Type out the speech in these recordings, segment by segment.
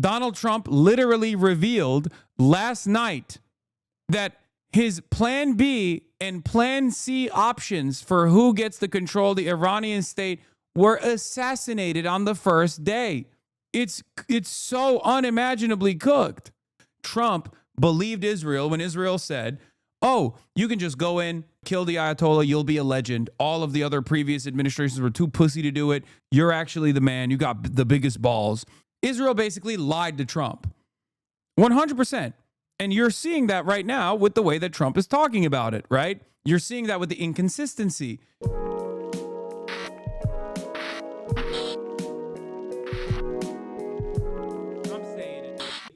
Donald Trump literally revealed last night that his plan B and plan C options for who gets to control the Iranian state were assassinated on the first day. It's so unimaginably cooked. Trump believed Israel when Israel said, oh, you can just go in, kill the Ayatollah, you'll be a legend. All of the other previous administrations were too pussy to do it. You're actually the man. You got the biggest balls. Israel basically lied to Trump. 100%. And you're seeing that right now with the way that Trump is talking about it, right? You're seeing that with the inconsistency.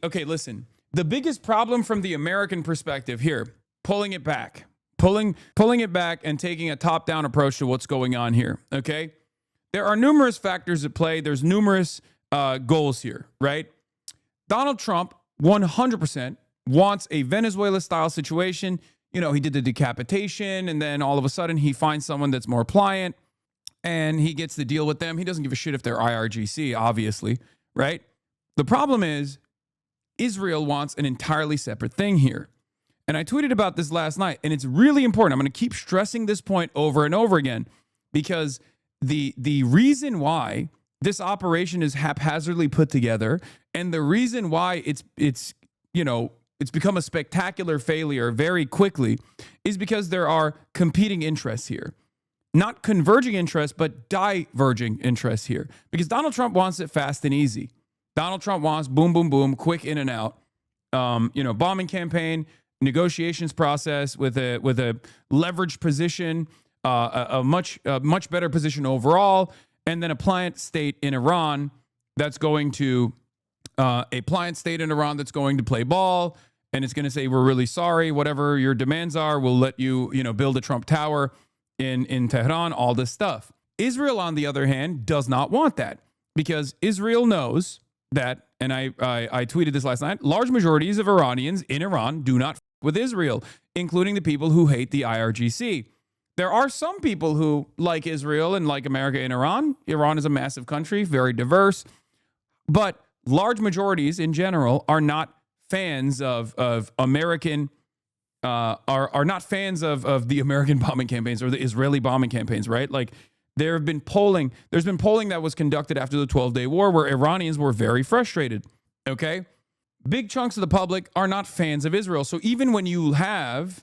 Okay, listen. The biggest problem from the American perspective here, pulling it back and taking a top-down approach to what's going on here, okay? There are numerous factors at play. There's numerous goals here, right? Donald Trump, 100%, wants a Venezuela-style situation. You know, he did the decapitation, and then all of a sudden he finds someone that's more pliant, and he gets to deal with them. He doesn't give a shit if they're IRGC, obviously, right? The problem is Israel wants an entirely separate thing here. And I tweeted about this last night, and it's really important. I'm going to keep stressing this point over and over again, because the reason why this operation is haphazardly put together, and the reason why it's become a spectacular failure very quickly, is because there are competing interests here. Not converging interests, but diverging interests here. Because Donald Trump wants it fast and easy. Donald Trump wants boom, boom, boom, quick in and out. Bombing campaign, negotiations process with a leveraged position, a much better position overall, and then a pliant state in Iran that's going to play ball, and it's going to say, we're really sorry, whatever your demands are, we'll let you, build a Trump Tower in Tehran, all this stuff. Israel, on the other hand, does not want that, because Israel knows that, and I tweeted this last night, large majorities of Iranians in Iran do not with Israel, including the people who hate the IRGC. There are some people who like Israel and like America in Iran. Iran is a massive country, very diverse, but large majorities in general are not fans of American, are not fans of the American bombing campaigns or the Israeli bombing campaigns, right? Like, there's been polling that was conducted after the 12-day war where Iranians were very frustrated, okay? Big chunks of the public are not fans of Israel. So even when Hassan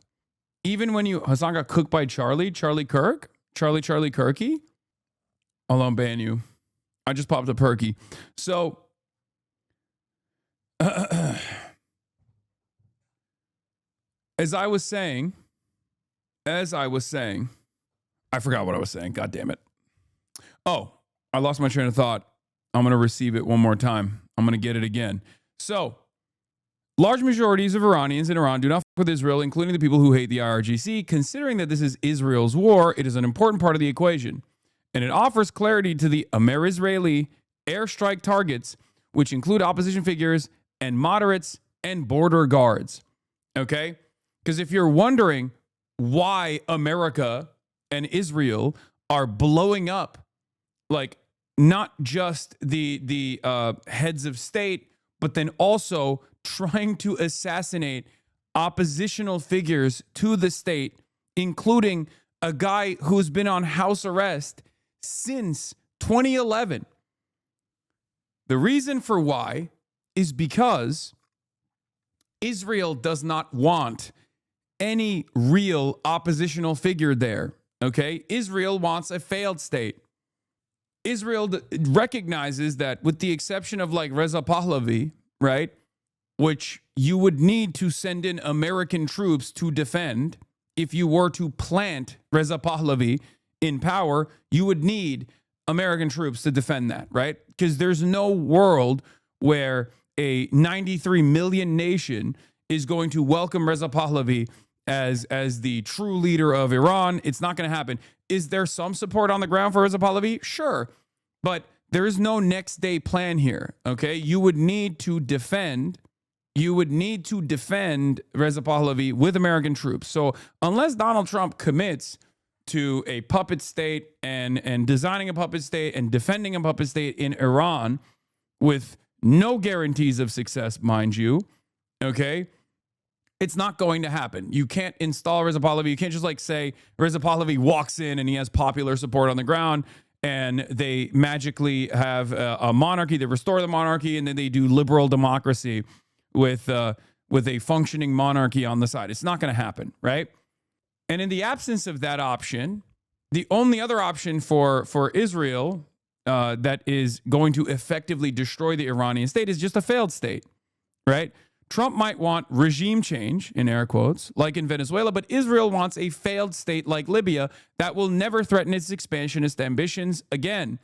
got cooked by Charlie Kirky. I'll ban you. I just popped a perky. So, as I was saying, I forgot what I was saying. God damn it. Oh, I lost my train of thought. I'm going to receive it one more time. I'm going to get it again. So, large majorities of Iranians in Iran do not fuck with Israel, including the people who hate the IRGC. Considering that this is Israel's war, it is an important part of the equation. And it offers clarity to the Amer-Israeli airstrike targets, which include opposition figures and moderates and border guards. Okay? Because if you're wondering why America and Israel are blowing up, like, not just the heads of state, but then also trying to assassinate oppositional figures to the state, including a guy who's been on house arrest since 2011. The reason for why is because Israel does not want any real oppositional figure there, okay? Israel wants a failed state. Israel recognizes that, with the exception of like Reza Pahlavi, right, which you would need to send in American troops to defend. If you were to plant Reza Pahlavi in power, you would need American troops to defend that, right? Because there's no world where a 93 million nation is going to welcome Reza Pahlavi as the true leader of Iran. It's not going to happen. Is there some support on the ground for Reza Pahlavi? Sure. But there is no next day plan here, okay? You would need to defend Reza Pahlavi with American troops. So unless Donald Trump commits to a puppet state and designing a puppet state and defending a puppet state in Iran with No guarantees of success, mind you. Okay. It's not going to happen. You can't install Reza Pahlavi. You can't just like say Reza Pahlavi walks in and he has popular support on the ground and they magically have a monarchy. They restore the monarchy and then they do liberal democracy with a functioning monarchy on the side. It's not going to happen, right? And in the absence of that option, the only other option for Israel that is going to effectively destroy the Iranian state is just a failed state, right? Trump might want regime change, in air quotes, like in Venezuela, but Israel wants a failed state like Libya that will never threaten its expansionist ambitions again.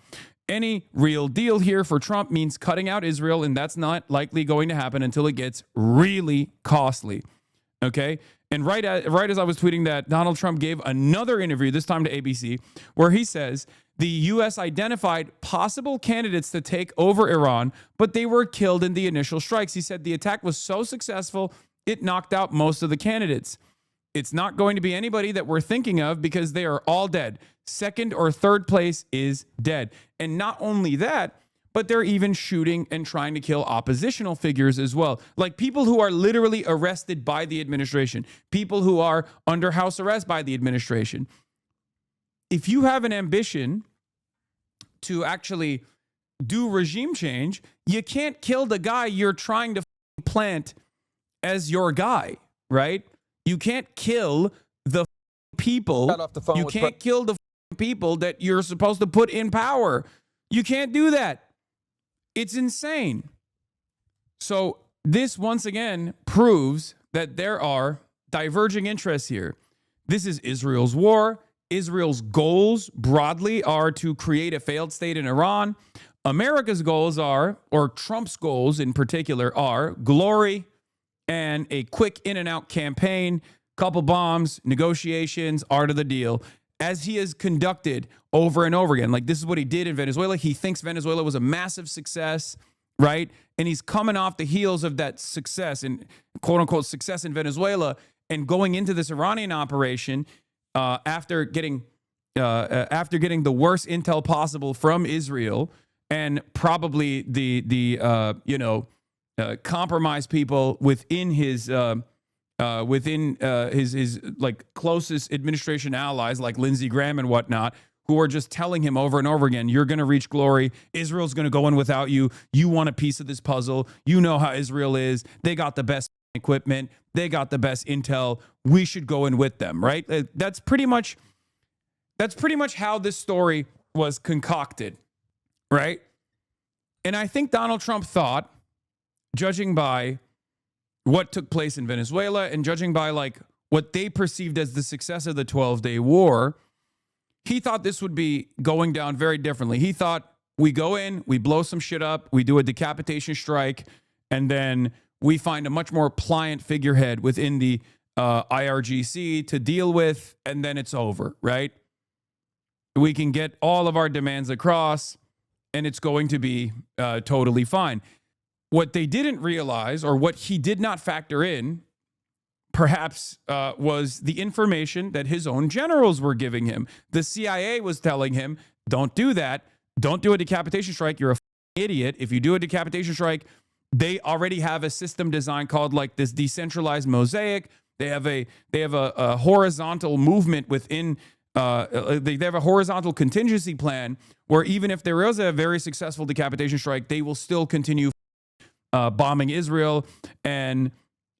Any real deal here for Trump means cutting out Israel, and that's not likely going to happen until it gets really costly. Okay? And right as I was tweeting that, Donald Trump gave another interview, this time to ABC, where he says the U.S. identified possible candidates to take over Iran, but they were killed in the initial strikes. He said the attack was so successful, it knocked out most of the candidates. It's not going to be anybody that we're thinking of because they are all dead. Second or third place is dead. And not only that, but they're even shooting and trying to kill oppositional figures as well. Like people who are literally arrested by the administration, people who are under house arrest by the administration. If you have an ambition to actually do regime change, you can't kill the guy you're trying to plant as your guy, right? You can't kill the people. You can't kill the people that you're supposed to put in power. You can't do that. It's insane. So this once again proves that there are diverging interests here. This is Israel's war. Israel's goals broadly are to create a failed state in Iran. America's goals are, or Trump's goals in particular, are glory and a quick in and out campaign, couple bombs, negotiations, art of the deal, as he has conducted over and over again. Like this is what he did in Venezuela. He thinks Venezuela was a massive success, right? And he's coming off the heels of that success and quote unquote success in Venezuela and going into this Iranian operation after getting the worst intel possible from Israel and probably the compromised people within his like closest administration allies like Lindsey Graham and whatnot, who are just telling him over and over again, you're going to reach glory. Israel's going to go in without you. You want a piece of this puzzle. You know how Israel is. They got the best equipment. They got the best intel. We should go in with them, right? That's pretty much how this story was concocted, right? And I think Donald Trump thought, judging by what took place in Venezuela and judging by like what they perceived as the success of the 12-day war, he thought this would be going down very differently. He thought we go in, we blow some shit up, we do a decapitation strike, and then we find a much more pliant figurehead within the IRGC to deal with, and then it's over, right? We can get all of our demands across, and it's going to be totally fine. What they didn't realize, or what he did not factor in, perhaps was the information that his own generals were giving him. The CIA was telling him, don't do that. Don't do a decapitation strike. You're a idiot. If you do a decapitation strike, they already have a system designed called like this decentralized mosaic. They have a horizontal movement within, they have a horizontal contingency plan where even if there is a very successful decapitation strike, they will still continue bombing Israel and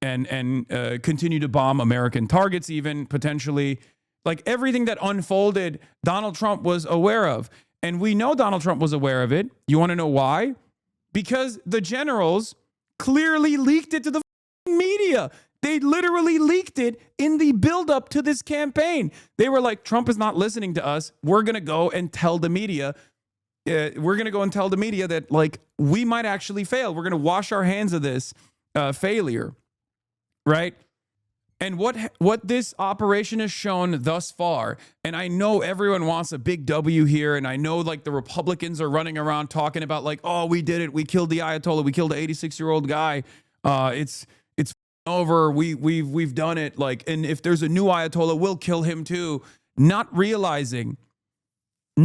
continue to bomb American targets, even potentially. Like everything that unfolded, Donald Trump was aware of. And we know Donald Trump was aware of it. You want to know why? Because the generals clearly leaked it to the media. They literally leaked it in the buildup to this campaign. They were like, Trump is not listening to us. We're going to go and tell the media. We're going to go and tell the media that like we might actually fail. We're going to wash our hands of this failure, right? And what this operation has shown thus far, and I know everyone wants a big W here, and I know like the Republicans are running around talking about like, oh, we did it, we killed the Ayatollah, we killed the 86-year-old guy, it's over, we've done it, like, and if there's a new Ayatollah, we'll kill him too. Not realizing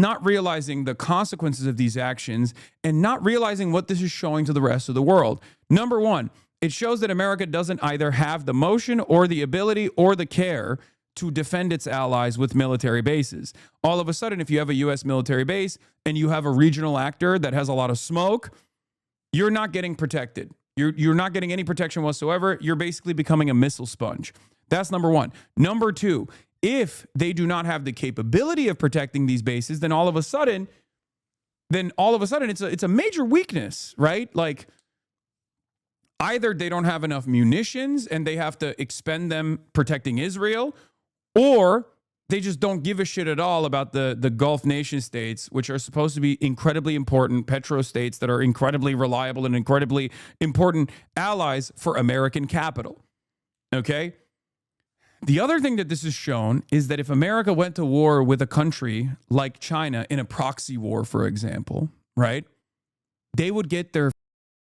not realizing the consequences of these actions and not realizing what this is showing to the rest of the world. Number one, it shows that America doesn't either have the motion or the ability or the care to defend its allies with military bases. All of a sudden, if you have a U.S. military base and you have a regional actor that has a lot of smoke, you're not getting protected. You're not getting any protection whatsoever. You're basically becoming a missile sponge. That's number one. Number two, if they do not have the capability of protecting these bases, then all of a sudden it's a major weakness, right? Like, either they don't have enough munitions and they have to expend them protecting Israel, or they just don't give a shit at all about the Gulf nation states, which are supposed to be incredibly important petro-states that are incredibly reliable and incredibly important allies for American capital. Okay? The other thing that this has shown is that if America went to war with a country like China in a proxy war, for example, right, they would get their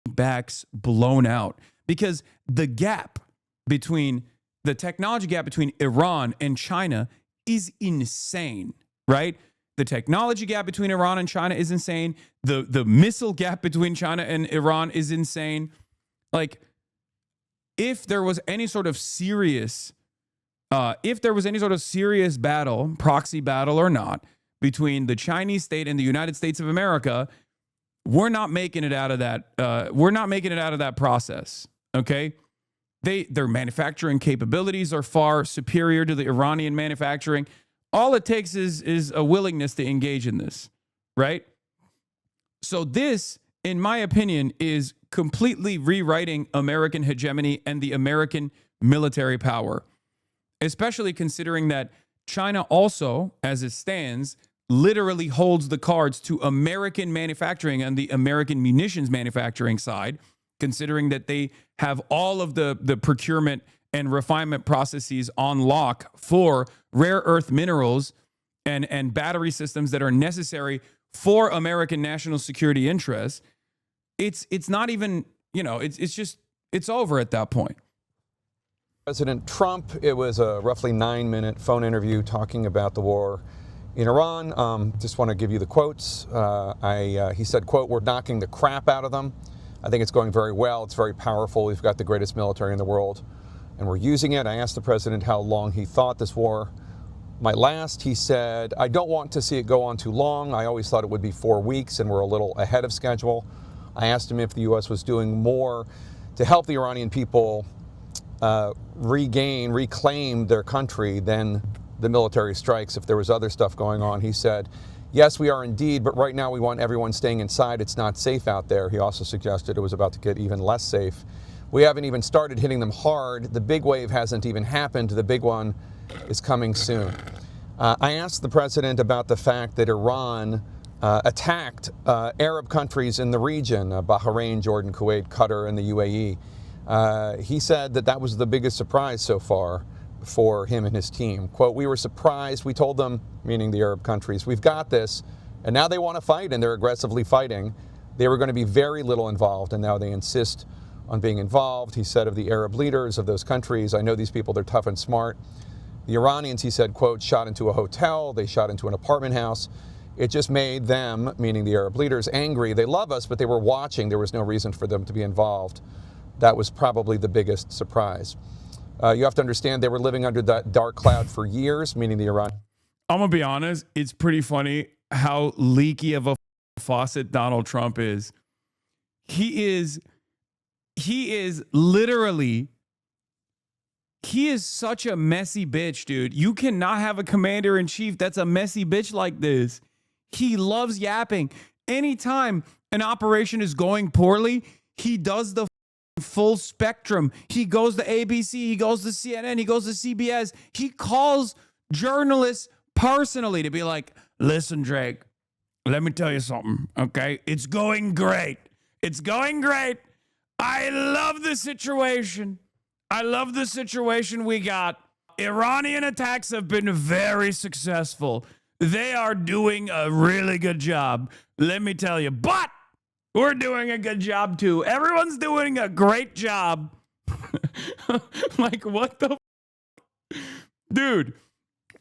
backs blown out, because the technology gap between Iran and China is insane, right? The technology gap between Iran and China is insane. The missile gap between China and Iran is insane. Like, if there was any sort of serious battle, proxy battle or not, between the Chinese state and the United States of America, we're not making it out of that. We're not making it out of that process. Okay. Their manufacturing capabilities are far superior to the Iranian manufacturing. All it takes is a willingness to engage in this, right? So this, in my opinion, is completely rewriting American hegemony and the American military power, especially considering that China also, as it stands, literally holds the cards to American manufacturing and the American munitions manufacturing side, considering that they have all of the procurement and refinement processes on lock for rare earth minerals and battery systems that are necessary for American national security interests. It's not even, it's over at that point. President Trump, it was a roughly 9-minute phone interview talking about the war in Iran. Just want to give you the quotes. He said, quote, "We're knocking the crap out of them. I think it's going very well. It's very powerful. We've got the greatest military in the world, and we're using it." I asked the president how long he thought this war might last. He said, "I don't want to see it go on too long. I always thought it would be 4 weeks, and we're a little ahead of schedule." I asked him if the U.S. was doing more to help the Iranian people reclaim their country than the military strikes, if there was other stuff going on. He said, "Yes, we are indeed, but right now we want everyone staying inside. It's not safe out there." He also suggested it was about to get even less safe. "We haven't even started hitting them hard. The big wave hasn't even happened. The big one is coming soon." I asked the president about the fact that Iran attacked Arab countries in the region, Bahrain, Jordan, Kuwait, Qatar, and the UAE. He said that was the biggest surprise so far for him and his team. Quote, "We were surprised. We told them," meaning the Arab countries, "we've got this." And now they want to fight, and they're aggressively fighting. They were going to be very little involved, and now they insist on being involved. He said of the Arab leaders of those countries, "I know these people, they're tough and smart." The Iranians, he said, quote, "shot into a hotel. They shot into an apartment house. It just made them," meaning the Arab leaders, "angry. They love us, but they were watching. There was no reason for them to be involved." That was probably the biggest surprise. You have to understand they were living under that dark cloud for years, meaning the Iran. I'm going to be honest. It's pretty funny how leaky of a faucet Donald Trump is. He is such a messy bitch, dude. You cannot have a commander in chief that's a messy bitch like this. He loves yapping. Anytime an operation is going poorly, he does the full spectrum. He goes to ABC, he goes to CNN, he goes to CBS. He calls journalists personally to be like, "Listen, Drake, let me tell you something, okay? It's going great. It's going great. I love the situation. I love the situation we got. Iranian attacks have been very successful. They are doing a really good job. Let me tell you, but we're doing a good job too. Everyone's doing a great job." Like, what the dude?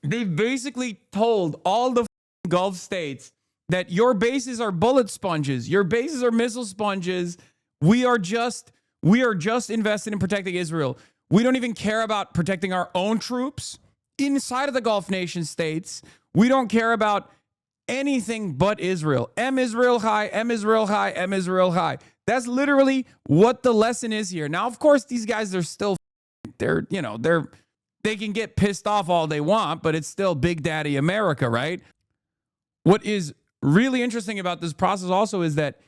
They basically told all the Gulf states that your bases are bullet sponges, your bases are missile sponges. We are just invested in protecting Israel. We don't even care about protecting our own troops inside of the Gulf nation states. We don't care about anything but Israel. Israel high, Israel high, Israel high. That's literally what the lesson is here. Now, of course, these guys are still, they can get pissed off all they want, but it's still Big Daddy America, right? What is really interesting about this process also is that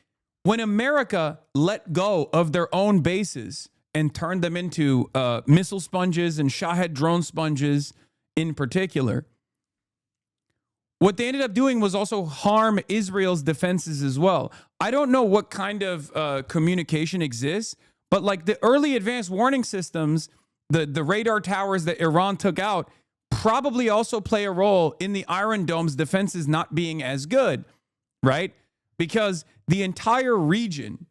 when America let go of their own bases and turned them into missile sponges and Shahed drone sponges in particular, what they ended up doing was also harm Israel's defenses as well. I don't know what kind of communication exists, but like the early advanced warning systems, the radar towers that Iran took out probably also play a role in the Iron Dome's defenses not being as good, right? Because the entire region,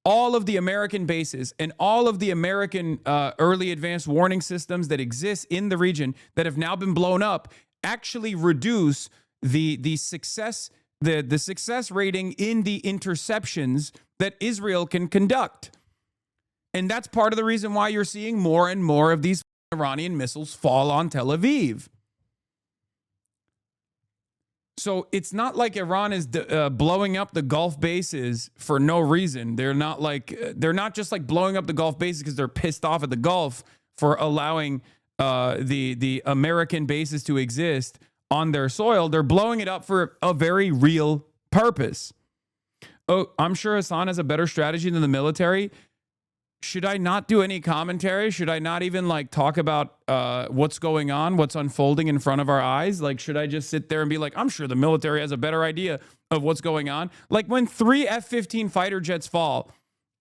all of the American bases and all of the American early advanced warning systems that exist in the region that have now been blown up actually reduce the success rating in the interceptions that Israel can conduct. And that's part of the reason why you're seeing more and more of these Iranian missiles fall on Tel Aviv. So it's not like Iran is blowing up the Gulf bases for no reason. They're not just like blowing up the Gulf bases because they're pissed off at the Gulf for allowing the American bases to exist on their soil. They're blowing it up for a very real purpose. Oh, I'm sure Hassan has a better strategy than the military. Should I not do any commentary? Should I not even like talk about what's going on, what's unfolding in front of our eyes? Like, should I just sit there and be like, I'm sure the military has a better idea of what's going on? Like when 3 F-15 fighter jets fall,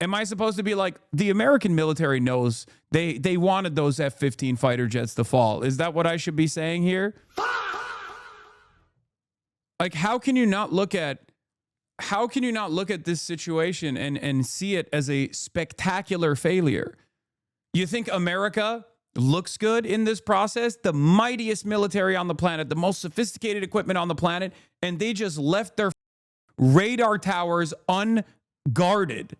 am I supposed to be like, the American military knows they wanted those F-15 fighter jets to fall? Is that what I should be saying here? Like, how can you not look at this situation and see it as a spectacular failure? You think America looks good in this process? The mightiest military on the planet, the most sophisticated equipment on the planet, and they just left their radar towers unguarded.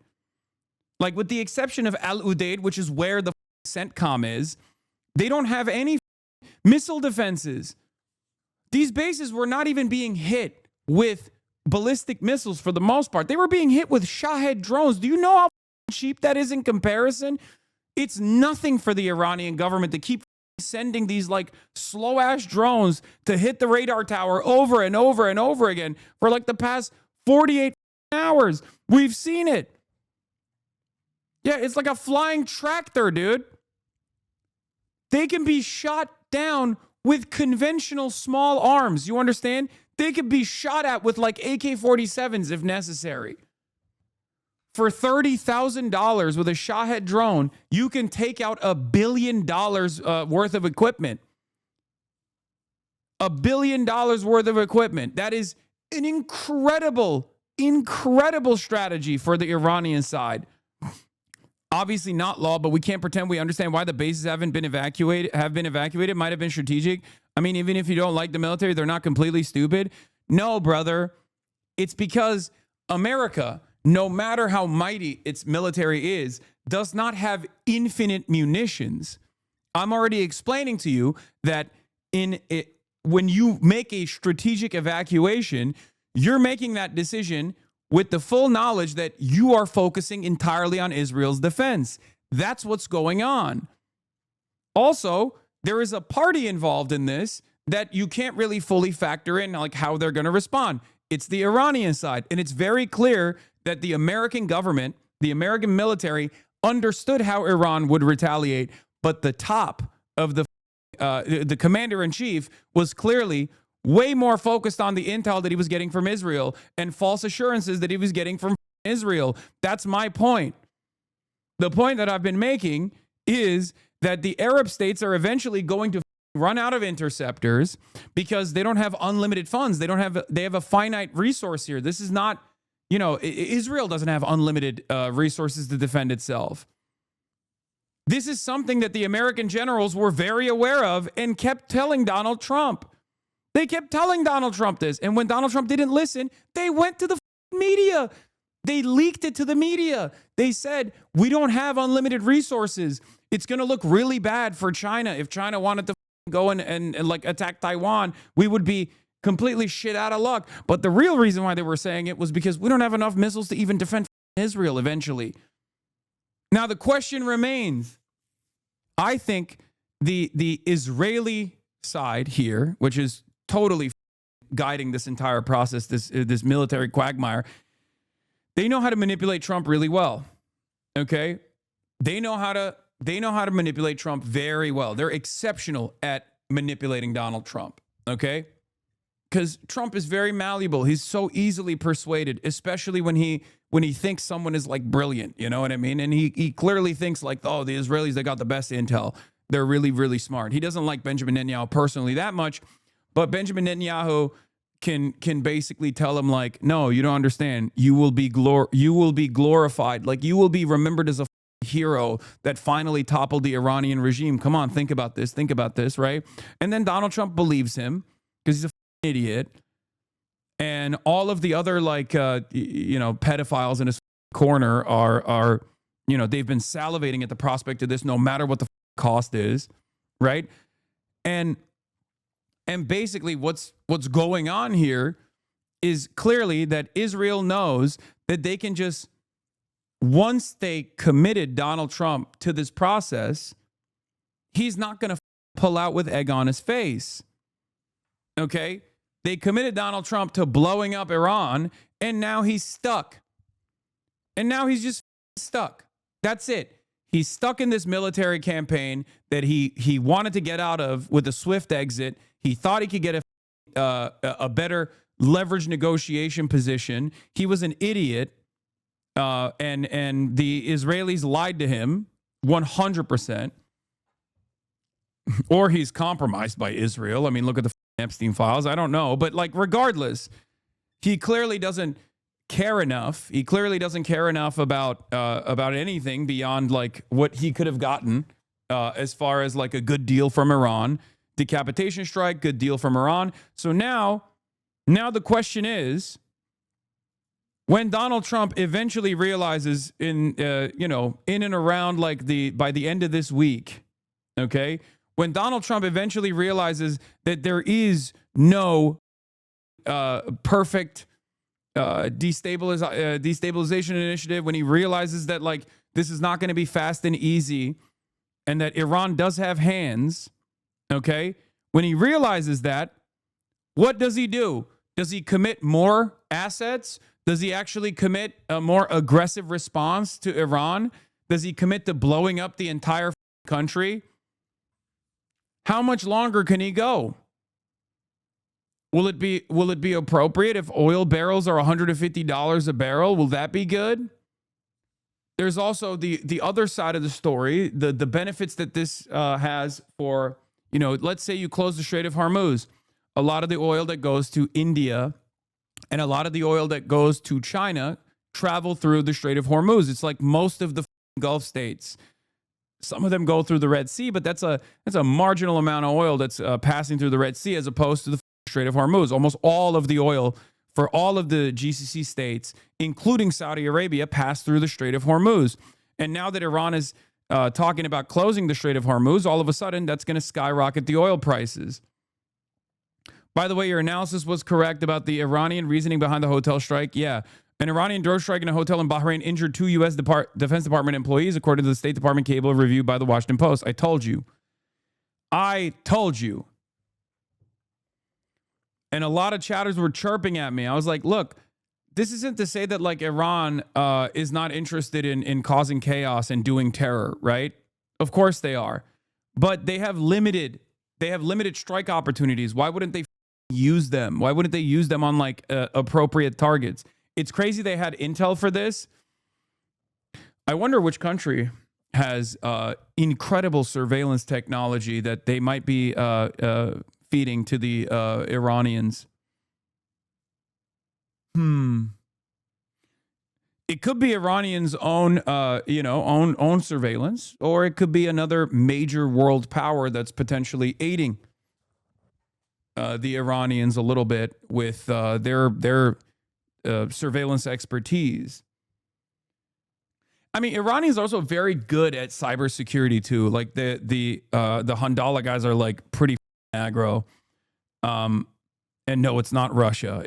Like with the exception of Al Udeid, which is where the CENTCOM is, they don't have any missile defenses. These bases were not even being hit with ballistic missiles for the most part. They were being hit with Shahed drones. Do you know how cheap that is in comparison? It's nothing for the Iranian government to keep sending these like slow ass drones to hit the radar tower over and over and over again for like the past 48 hours. We've seen it. Yeah, it's like a flying tractor, dude. They can be shot down with conventional small arms. You understand? They could be shot at with like AK-47s if necessary. For $30,000 with a Shahed drone, you can take out $1 billion worth of equipment. $1 billion worth of equipment. That is an incredible strategy for the Iranian side. Obviously not law, but we can't pretend we understand why the bases have been evacuated. Might have been strategic. I mean, even if you don't like the military, they're not completely stupid. No, brother. It's because America, no matter how mighty its military is, does not have infinite munitions. I'm already explaining to you that when you make a strategic evacuation, you're making that decision with the full knowledge that you are focusing entirely on Israel's defense. That's what's going on. Also, there is a party involved in this that you can't really fully factor in, like how they're going to respond. It's the Iranian side. And it's very clear that the American government, the American military, understood how Iran would retaliate. But the top of the commander-in-chief was clearly way more focused on the intel that he was getting from Israel and false assurances that he was getting from Israel. That's my point. The point that I've been making is that the Arab states are eventually going to run out of interceptors because they don't have unlimited funds. They have a finite resource here. This is not, Israel doesn't have unlimited resources to defend itself. This is something that the American generals were very aware of and kept telling Donald Trump. They kept telling Donald Trump this. And when Donald Trump didn't listen, they went to the media. They leaked it to the media. They said, we don't have unlimited resources. It's going to look really bad for China. If China wanted to go and like attack Taiwan, we would be completely shit out of luck. But the real reason why they were saying it was because we don't have enough missiles to even defend Israel eventually. Now, the question remains. I think the Israeli side here, which is totally guiding this entire process, this military quagmire, they know how to manipulate Trump really well. Okay? They know how to manipulate Trump very well. They're exceptional at manipulating Donald Trump. Okay? Because Trump is very malleable. He's so easily persuaded, especially when he thinks someone is like brilliant. You know what I mean? And he clearly thinks like, oh, the Israelis, they got the best intel. They're really, really smart. He doesn't like Benjamin Netanyahu personally that much, but Benjamin Netanyahu can basically tell him like, no, you don't understand. You will be glorified. Like you will be remembered as a hero that finally toppled the Iranian regime. Come on, think about this, right? And then Donald Trump believes him because he's a idiot. And all of the other like pedophiles in his corner are they've been salivating at the prospect of this, no matter what the cost is, right? And basically what's going on here is clearly that Israel knows that they can just, once they committed Donald Trump to this process, he's not going to pull out with egg on his face. Okay? They committed Donald Trump to blowing up Iran, and now he's stuck. And now he's just stuck. That's it. He's stuck in this military campaign that he wanted to get out of with a swift exit. He thought he could get a better leverage negotiation position. He was an idiot, and the Israelis lied to him 100%. Or he's compromised by Israel. I mean, look at the Epstein files. I don't know. But like, regardless, he clearly doesn't care enough. He clearly doesn't care enough about anything beyond like what he could have gotten as far as like a good deal from Iran. Decapitation strike, good deal from Iran. So now the question is, when Donald Trump eventually realizes in and around like by the end of this week, okay, when Donald Trump eventually realizes that there is no perfect destabilization initiative, when he realizes that like this is not going to be fast and easy, and that Iran does have hands, okay? When he realizes that, what does he do? Does he commit more assets? Does he actually commit a more aggressive response to Iran? Does he commit to blowing up the entire country? How much longer can he go? Will it be appropriate if oil barrels are $150 a barrel? Will that be good? There's also the other side of the story, the benefits that this has for, let's say you close the Strait of Hormuz. A lot of the oil that goes to India and a lot of the oil that goes to China travel through the Strait of Hormuz. It's like most of the Gulf states. Some of them go through the Red Sea, but that's a marginal amount of oil that's passing through the Red Sea as opposed to the Strait of Hormuz. Almost all of the oil for all of the GCC states, including Saudi Arabia, pass through the Strait of Hormuz. And now that Iran is talking about closing the Strait of Hormuz, all of a sudden that's going to skyrocket the oil prices. By the way, your analysis was correct about the Iranian reasoning behind the hotel strike. Yeah. An Iranian drone strike in a hotel in Bahrain injured 2 U.S. Defense Department employees, according to the State Department cable review by the Washington Post. I told you. And a lot of chatters were chirping at me. I was like, look, this isn't to say that like Iran is not interested in causing chaos and doing terror, right? Of course they are. But they have limited strike opportunities. Why wouldn't they use them? Why wouldn't they use them on like appropriate targets? It's crazy they had intel for this. I wonder which country has incredible surveillance technology that they might be feeding to the Iranians. It could be Iranians' own surveillance, or it could be another major world power that's potentially aiding the Iranians a little bit with their surveillance expertise. I mean, Iranians are also very good at cybersecurity too. Like the Handala guys are like pretty aggro. And no, it's not Russia.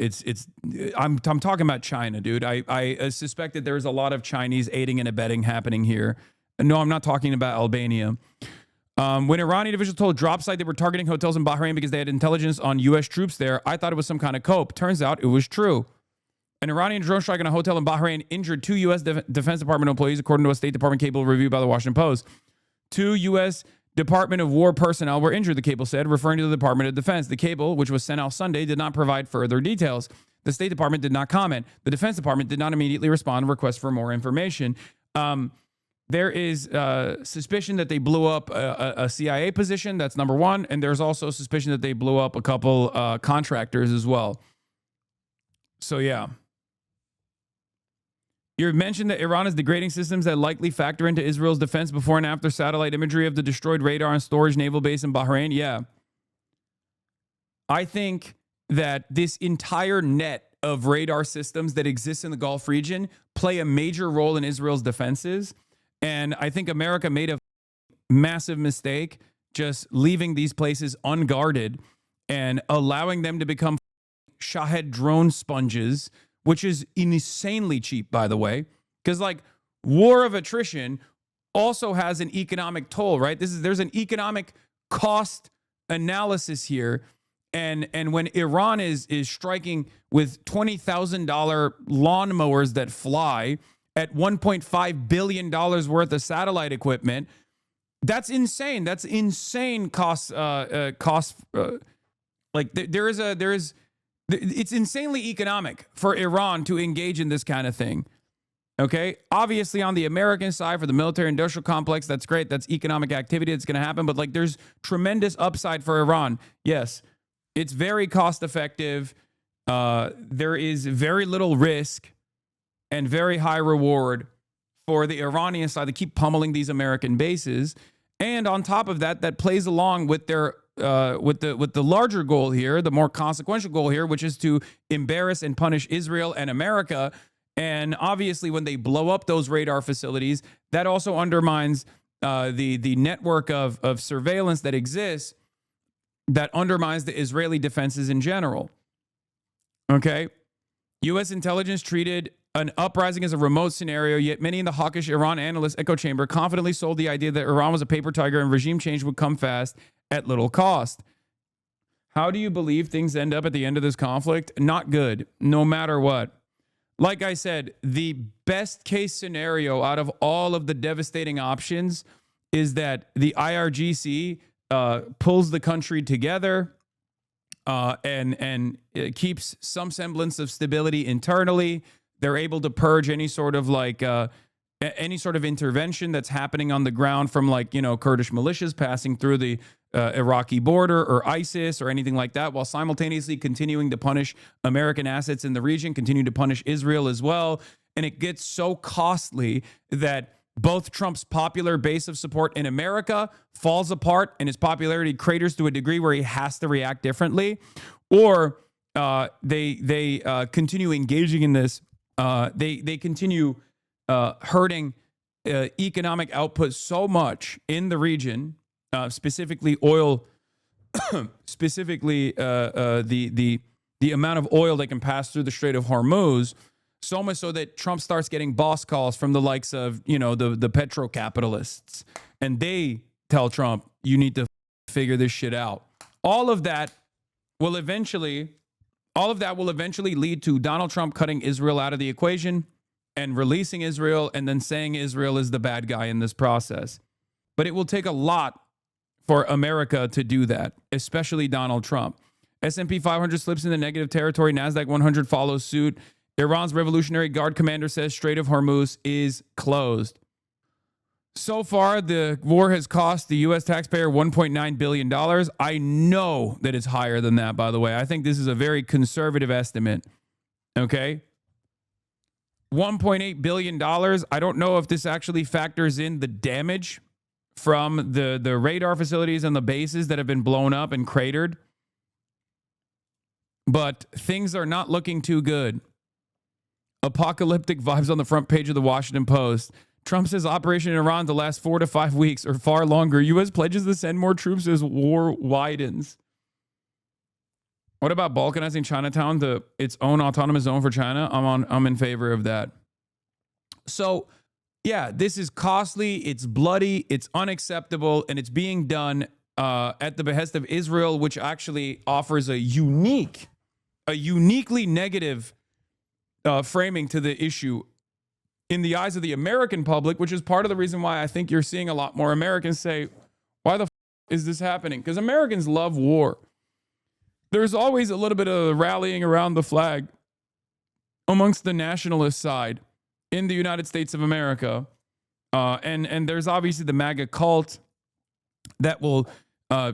I'm talking about China, dude. I suspect that there's a lot of Chinese aiding and abetting happening here. No, I'm not talking about Albania. When Iranian officials told Drop Site they were targeting hotels in Bahrain because they had intelligence on U.S. troops there, I thought it was some kind of cope. Turns out it was true. An Iranian drone strike on a hotel in Bahrain injured 2 U.S. Defense Department employees, according to a State Department cable review by the Washington Post. 2 U.S. Department of War personnel were injured, the cable said, referring to the Department of Defense. The cable, which was sent out Sunday, did not provide further details. The State Department did not comment. The Defense Department did not immediately respond to requests for more information. There is suspicion that they blew up a CIA position. That's number one. And there's also suspicion that they blew up a couple contractors as well. So, yeah. You mentioned that Iran is degrading systems that likely factor into Israel's defense before and after satellite imagery of the destroyed radar and storage naval base in Bahrain. Yeah. I think that this entire net of radar systems that exists in the Gulf region play a major role in Israel's defenses. And I think America made a massive mistake just leaving these places unguarded and allowing them to become Shahed drone sponges, which is insanely cheap, by the way, because like war of attrition also has an economic toll, right? There's an economic cost analysis here. And when Iran is striking with $20,000 lawnmowers that fly at $1.5 billion worth of satellite equipment, that's insane. That's insane cost. It's insanely economic for Iran to engage in this kind of thing. Okay. Obviously, on the American side, for the military industrial complex, that's great. That's economic activity that's going to happen. But like, there's tremendous upside for Iran. Yes, it's very cost effective. There is very little risk and very high reward for the Iranian side to keep pummeling these American bases. And on top of that, that plays along with their with the larger goal here, the more consequential goal here, which is to embarrass and punish Israel and America. And obviously, when they blow up those radar facilities, that also undermines the network of surveillance that exists, that undermines the Israeli defenses in general. Okay, U.S. intelligence treated an uprising as a remote scenario, yet many in the hawkish Iran analyst echo chamber confidently sold the idea that Iran was a paper tiger and regime change would come fast at little cost. How do you believe things end up at the end of this conflict? Not good, no matter what. Like I said, the best case scenario out of all of the devastating options is that the IRGC pulls the country together and it keeps some semblance of stability internally. They're able to purge any sort of intervention that's happening on the ground from Kurdish militias passing through the Iraqi border or ISIS or anything like that, while simultaneously continuing to punish American assets in the region, continue to punish Israel as well. And it gets so costly that both Trump's popular base of support in America falls apart and his popularity craters to a degree where he has to react differently, or they continue engaging in this. They continue hurting economic output so much in the region, specifically oil, specifically the amount of oil that can pass through the Strait of Hormuz, so much so that Trump starts getting boss calls from the likes of the petro capitalists, and they tell Trump, you need to figure this shit out. All of that will eventually lead to Donald Trump cutting Israel out of the equation and releasing Israel, and then saying Israel is the bad guy in this process. But it will take a lot for America to do that, especially Donald Trump. S&P 500 slips into negative territory. NASDAQ 100 follows suit. Iran's Revolutionary Guard commander says Strait of Hormuz is closed. So far, the war has cost the U.S. taxpayer $1.9 billion. I know that it's higher than that, by the way. I think this is a very conservative estimate. Okay? $1.8 billion. I don't know if this actually factors in the damage from the radar facilities and the bases that have been blown up and cratered. but things are not looking too good. Apocalyptic vibes on the front page of the Washington Post. Trump says operation in Iran to last 4 to 5 weeks or far longer. U.S. pledges to send more troops as war widens. What about balkanizing Chinatown to its own autonomous zone for China? I'm in favor of that. So, yeah, this is costly, it's bloody, it's unacceptable, and it's being done at the behest of Israel, which actually offers a uniquely negative framing to the issue in the eyes of the American public, which is part of the reason why I think you're seeing a lot more Americans say, why the is this happening? Because Americans love war. There's always a little bit of rallying around the flag amongst the nationalist side in the United States of America. And there's obviously the MAGA cult that will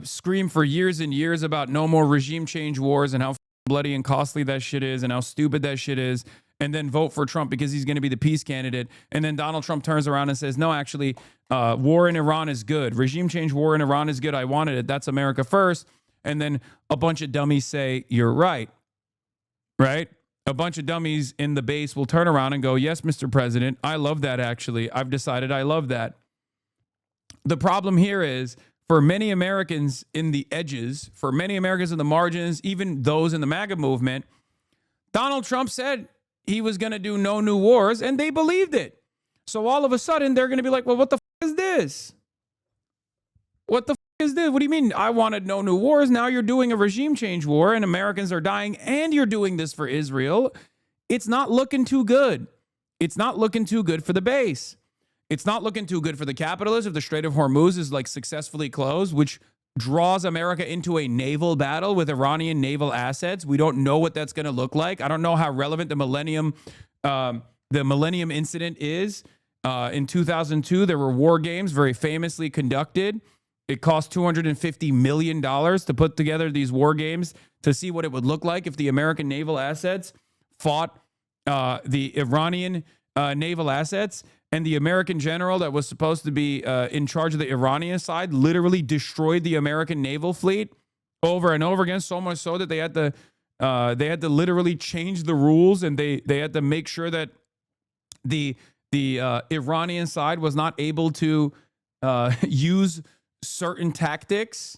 scream for years and years about no more regime change wars and how bloody and costly that shit is and how stupid that shit is, and then vote for Trump because he's going to be the peace candidate. And then Donald Trump turns around and says, no, actually, war in Iran is good. Regime change war in Iran is good. I wanted it. That's America first. And then a bunch of dummies say, you're right. Right? A bunch of dummies in the base will turn around and go, yes, Mr. President, I love that, actually. I've decided I love that. The problem here is, for many Americans in the edges, for many Americans in the margins, even those in the MAGA movement, Donald Trump said he was going to do no new wars, and they believed it. So all of a sudden, they're going to be like, well, what the is this? What the is this? What do you mean I wanted no new wars? Now you're doing a regime change war, and Americans are dying, and you're doing this for Israel. It's not looking too good. It's not looking too good for the base. It's not looking too good for the capitalists if the Strait of Hormuz is like successfully closed, which draws America into a naval battle with Iranian naval assets. We don't know what that's going to look like. I don't know how relevant the Millennium incident is. In 2002, there were war games very famously conducted. It cost $250 million to put together these war games to see what it would look like if the American naval assets fought the Iranian naval assets. And the American general that was supposed to be in charge of the Iranian side literally destroyed the American naval fleet over and over again, so much so that they had to literally change the rules, and they had to make sure that the Iranian side was not able to use certain tactics.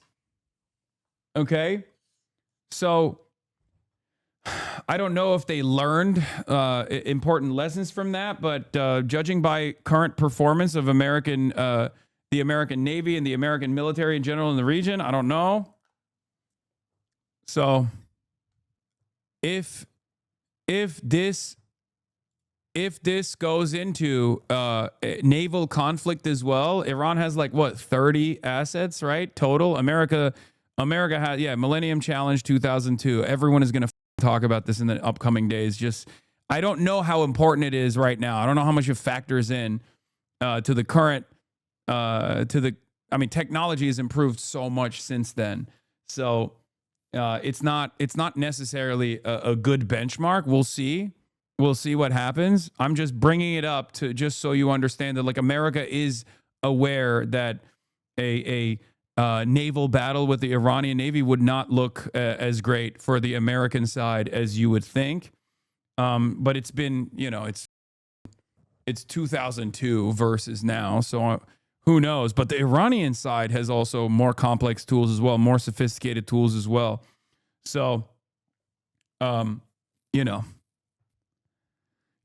Okay, so I don't know if they learned important lessons from that, but judging by current performance of the American Navy and the American military in general in the region, I don't know. So if this goes into naval conflict as well, Iran has like what 30 assets, right? Total. America has Millennium Challenge 2002. Everyone is going to talk about this in the upcoming days. Just, I don't know how important it is right now. I don't know how much it factors in to the current, technology has improved so much since then. So it's not necessarily a good benchmark. We'll see what happens. I'm just bringing it up to just so you understand that like America is aware that a naval battle with the Iranian Navy would not look as great for the American side as you would think. But it's been, it's 2002 versus now. So who knows? But the Iranian side has also more complex tools as well, more sophisticated tools as well. So,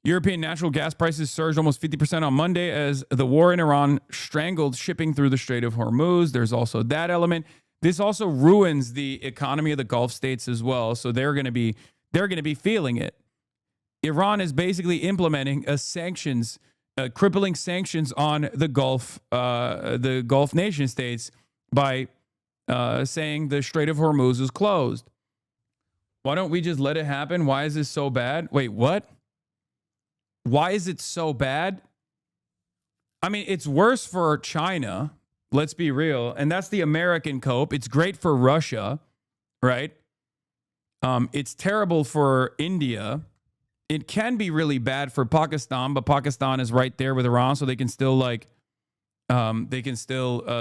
European natural gas prices surged almost 50% on Monday as the war in Iran strangled shipping through the Strait of Hormuz. There's also that element. This also ruins the economy of the Gulf states as well. So they're going to be feeling it. Iran is basically implementing crippling sanctions on the Gulf nation states by saying the Strait of Hormuz is closed. Why don't we just let it happen? Why is this so bad? Wait, what? Why is it so bad? I mean, it's worse for China. Let's be real. And that's the American cope. It's great for Russia, right? It's terrible for India. It can be really bad for Pakistan, but Pakistan is right there with Iran, so they can still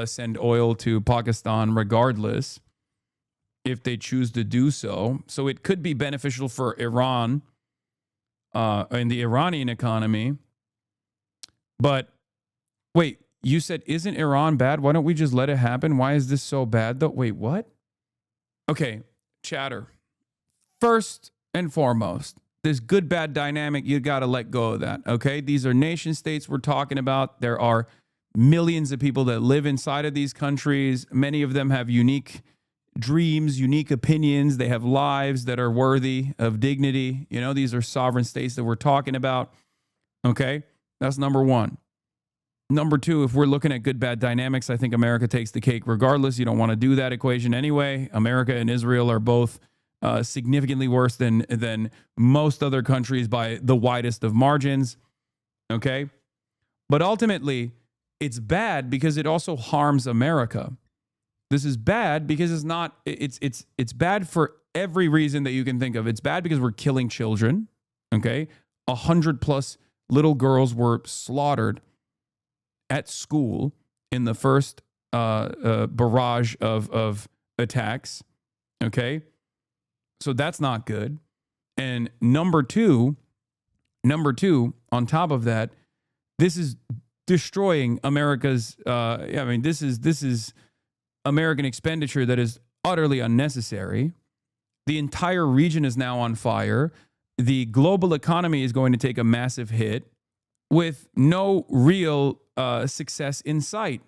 send oil to Pakistan regardless. if they choose to do so. So it could be beneficial for Iran and the Iranian economy. But wait, you said, isn't Iran bad? Why don't we just let it happen? Why is this so bad though? Wait, what? Okay, chatter. First and foremost, this good bad dynamic, you got to let go of that. Okay, these are nation states we're talking about. There are millions of people that live inside of these countries. Many of them have unique dreams, unique opinions. They have lives that are worthy of dignity. You know, these are sovereign states that we're talking about. Okay, that's number one. Number two, if we're looking at good bad dynamics, I think America takes the cake regardless. You don't want to do that equation anyway. America and Israel are both significantly worse than most other countries by the widest of margins. Okay, but ultimately, it's bad because it also harms America. This is bad because it's bad for every reason that you can think of. It's bad because we're killing children. Okay, 100+ little girls were slaughtered at school in the first barrage of attacks. Okay, so that's not good. And number two, on top of that, this is destroying America's. This is American expenditure that is utterly unnecessary. The entire region is now on fire. The global economy is going to take a massive hit with no real success in sight.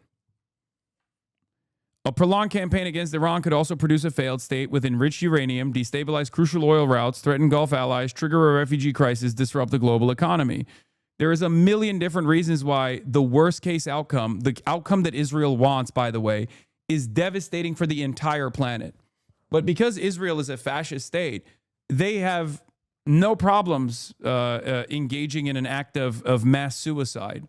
A prolonged campaign against Iran could also produce a failed state with enriched uranium, destabilize crucial oil routes, threaten Gulf allies, trigger a refugee crisis, disrupt the global economy. There is a million different reasons why the worst case outcome, the outcome that Israel wants, by the way, is devastating for the entire planet. But because Israel is a fascist state, they have no problems engaging in an act of mass suicide.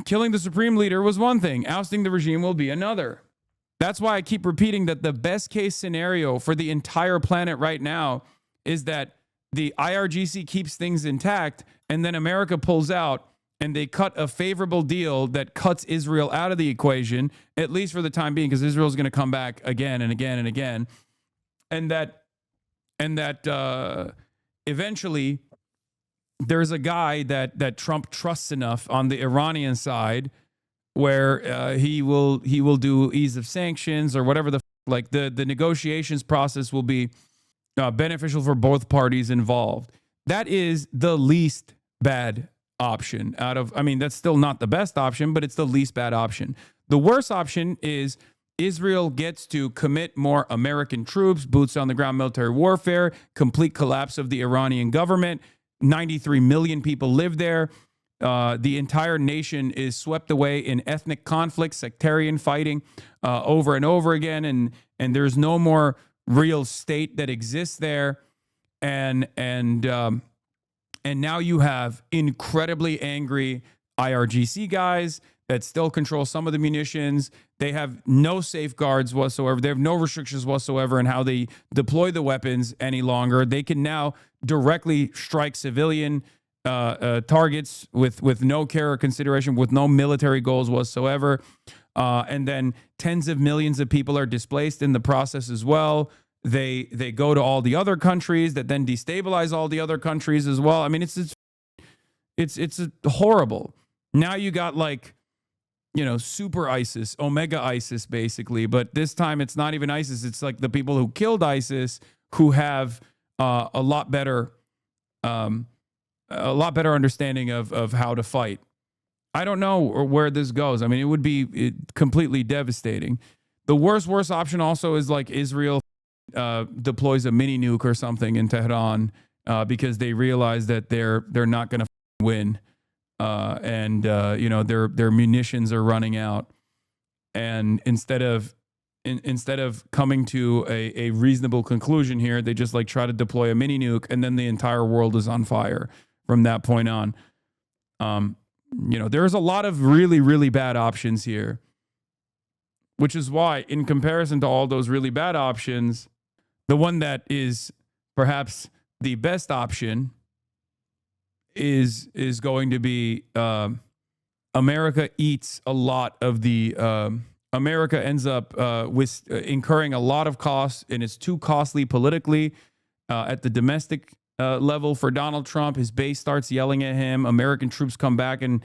Killing the supreme leader was one thing. Ousting the regime will be another. That's why I keep repeating that the best case scenario for the entire planet right now is that the IRGC keeps things intact and then America pulls out and they cut a favorable deal that cuts Israel out of the equation, at least for the time being, because Israel's going to come back again and again and again. And that eventually there's a guy that Trump trusts enough on the Iranian side where he will do ease of sanctions or whatever the negotiations process will be beneficial for both parties involved. That is the least bad option out of, that's still not the best option, but it's the least bad option. The worst option is Israel gets to commit more American troops, boots on the ground military warfare, complete collapse of the Iranian government. 93 million people live there. The entire nation is swept away in ethnic conflict, sectarian fighting over and over again. And there's no more real state that exists there. And now you have incredibly angry IRGC guys that still control some of the munitions. They have no safeguards whatsoever. They have no restrictions whatsoever in how they deploy the weapons any longer. They can now directly strike civilian targets with no care or consideration, with no military goals whatsoever. And then tens of millions of people are displaced in the process as well. They go to all the other countries that then destabilize all the other countries as well. It's horrible. Now you got super ISIS, Omega ISIS, basically. But this time it's not even ISIS. It's like the people who killed ISIS who have a lot better understanding of how to fight. I don't know where this goes. It would be completely devastating. The worst option also is Israel deploys a mini nuke or something in Tehran because they realize that they're not going to win. Their munitions are running out, and instead of coming to a reasonable conclusion here, they just try to deploy a mini nuke, and then the entire world is on fire from that point on. There's a lot of really, really bad options here, which is why, in comparison to all those really bad options, the one that is perhaps the best option is going to be America eats a lot of the America ends up incurring a lot of costs, and it's too costly politically at the domestic level for Donald Trump. His base starts yelling at him. American troops come back and,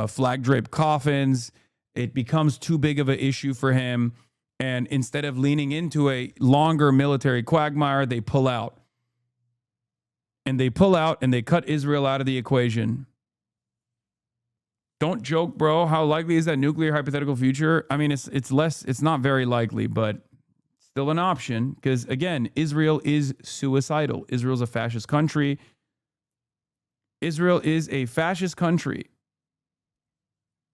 flag draped coffins. It becomes too big of an issue for him. And instead of leaning into a longer military quagmire, they pull out. And they pull out and they cut Israel out of the equation. Don't joke, bro. How likely is that nuclear hypothetical future? I mean, it's not very likely, but still an option because, again, Israel is suicidal. Israel's a fascist country. Israel is a fascist country.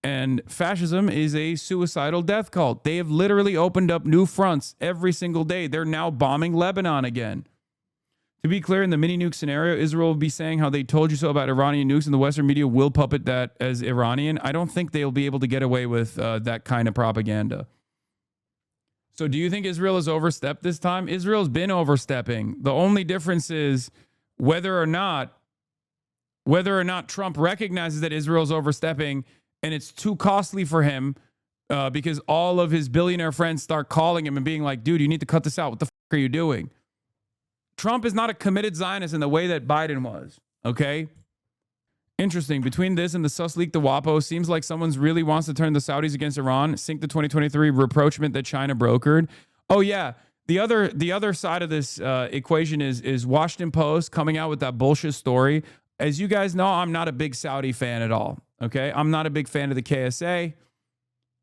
And fascism is a suicidal death cult. They have literally opened up new fronts every single day. They're now bombing Lebanon again. To be clear, in the mini-nuke scenario, Israel will be saying how they told you so about Iranian nukes, and the Western media will puppet that as Iranian. I don't think they'll be able to get away with that kind of propaganda. So do you think Israel has overstepped this time? Israel's been overstepping. The only difference is whether or not Trump recognizes that Israel's overstepping and it's too costly for him because all of his billionaire friends start calling him and being like, dude, you need to cut this out. What the fuck are you doing? Trump is not a committed Zionist in the way that Biden was, okay? Interesting. Between this and the sus leak, the WAPO, seems like someone really wants to turn the Saudis against Iran, sink the 2023 rapprochement that China brokered. Oh, yeah. The other side of this equation is Washington Post coming out with that bullshit story. As you guys know, I'm not a big Saudi fan at all, okay? I'm not a big fan of the KSA.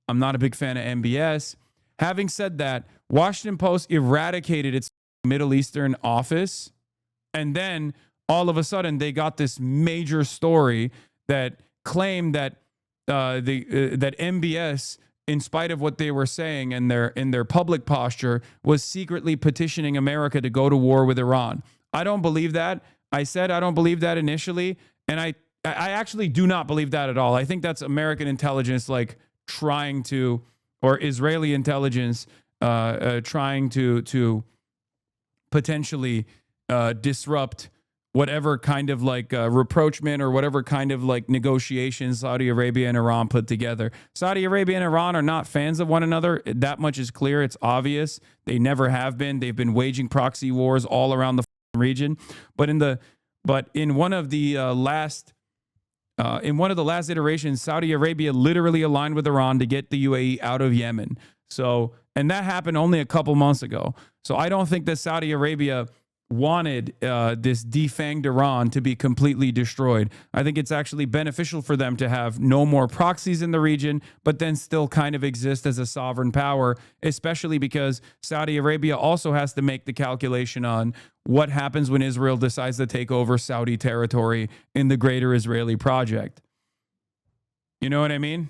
I'm not a big fan of MBS. Having said that, Washington Post eradicated its Middle Eastern office, and then all of a sudden they got this major story that claimed that that MBS, in spite of what they were saying in their public posture, was secretly petitioning America to go to war with Iran. I don't believe that. I said I don't believe that initially, and I actually do not believe that at all. I think that's American intelligence trying to, or Israeli intelligence trying to potentially disrupt whatever kind of rapprochement or whatever kind of negotiations Saudi Arabia and Iran put together. Saudi Arabia and Iran are not fans of one another. That much is clear. It's obvious. They never have been. They've been waging proxy wars all around the region. But in one of the last iterations, Saudi Arabia literally aligned with Iran to get the UAE out of Yemen. So, and that happened only a couple months ago. So I don't think that Saudi Arabia wanted this defanged Iran to be completely destroyed. I think it's actually beneficial for them to have no more proxies in the region, but then still kind of exist as a sovereign power, especially because Saudi Arabia also has to make the calculation on what happens when Israel decides to take over Saudi territory in the greater Israeli project. You know what I mean?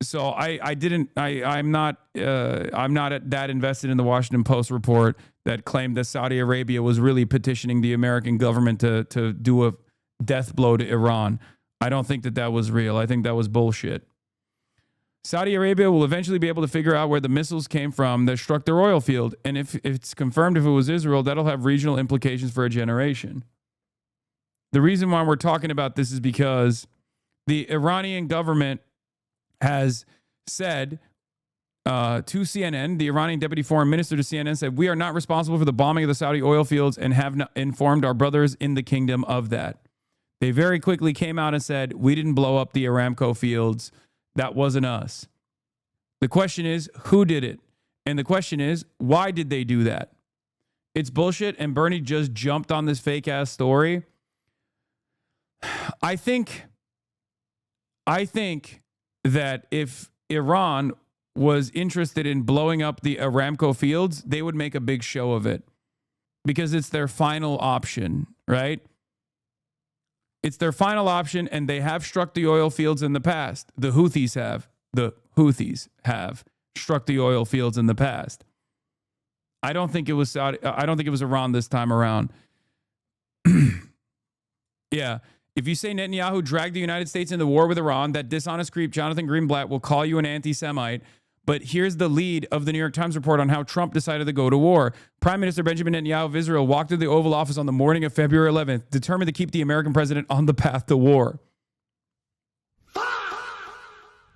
So I'm not that invested in the Washington Post report that claimed that Saudi Arabia was really petitioning the American government to do a death blow to Iran. I don't think that was real. I think that was bullshit. Saudi Arabia will eventually be able to figure out where the missiles came from that struck their oil field. And if it's confirmed if it was Israel, that'll have regional implications for a generation. The reason why we're talking about this is because the Iranian government has said to CNN, the Iranian deputy foreign minister to CNN said, "We are not responsible for the bombing of the Saudi oil fields and have not informed our brothers in the kingdom of that." They very quickly came out and said, "We didn't blow up the Aramco fields. That wasn't us." The question is, who did it? And the question is, why did they do that? It's bullshit, and Bernie just jumped on this fake-ass story. I think that if Iran was interested in blowing up the Aramco fields, they would make a big show of it because it's their final option, right? It's their final option, and they have struck the oil fields in the past. The Houthis have struck the oil fields in the past. I don't think it was Saudi. I don't think it was Iran this time around. Yeah. If you say Netanyahu dragged the United States into war with Iran, that dishonest creep Jonathan Greenblatt will call you an anti-Semite. But here's the lead of the New York Times report on how Trump decided to go to war. Prime Minister Benjamin Netanyahu of Israel walked through the Oval Office on the morning of February 11th, determined to keep the American president on the path to war.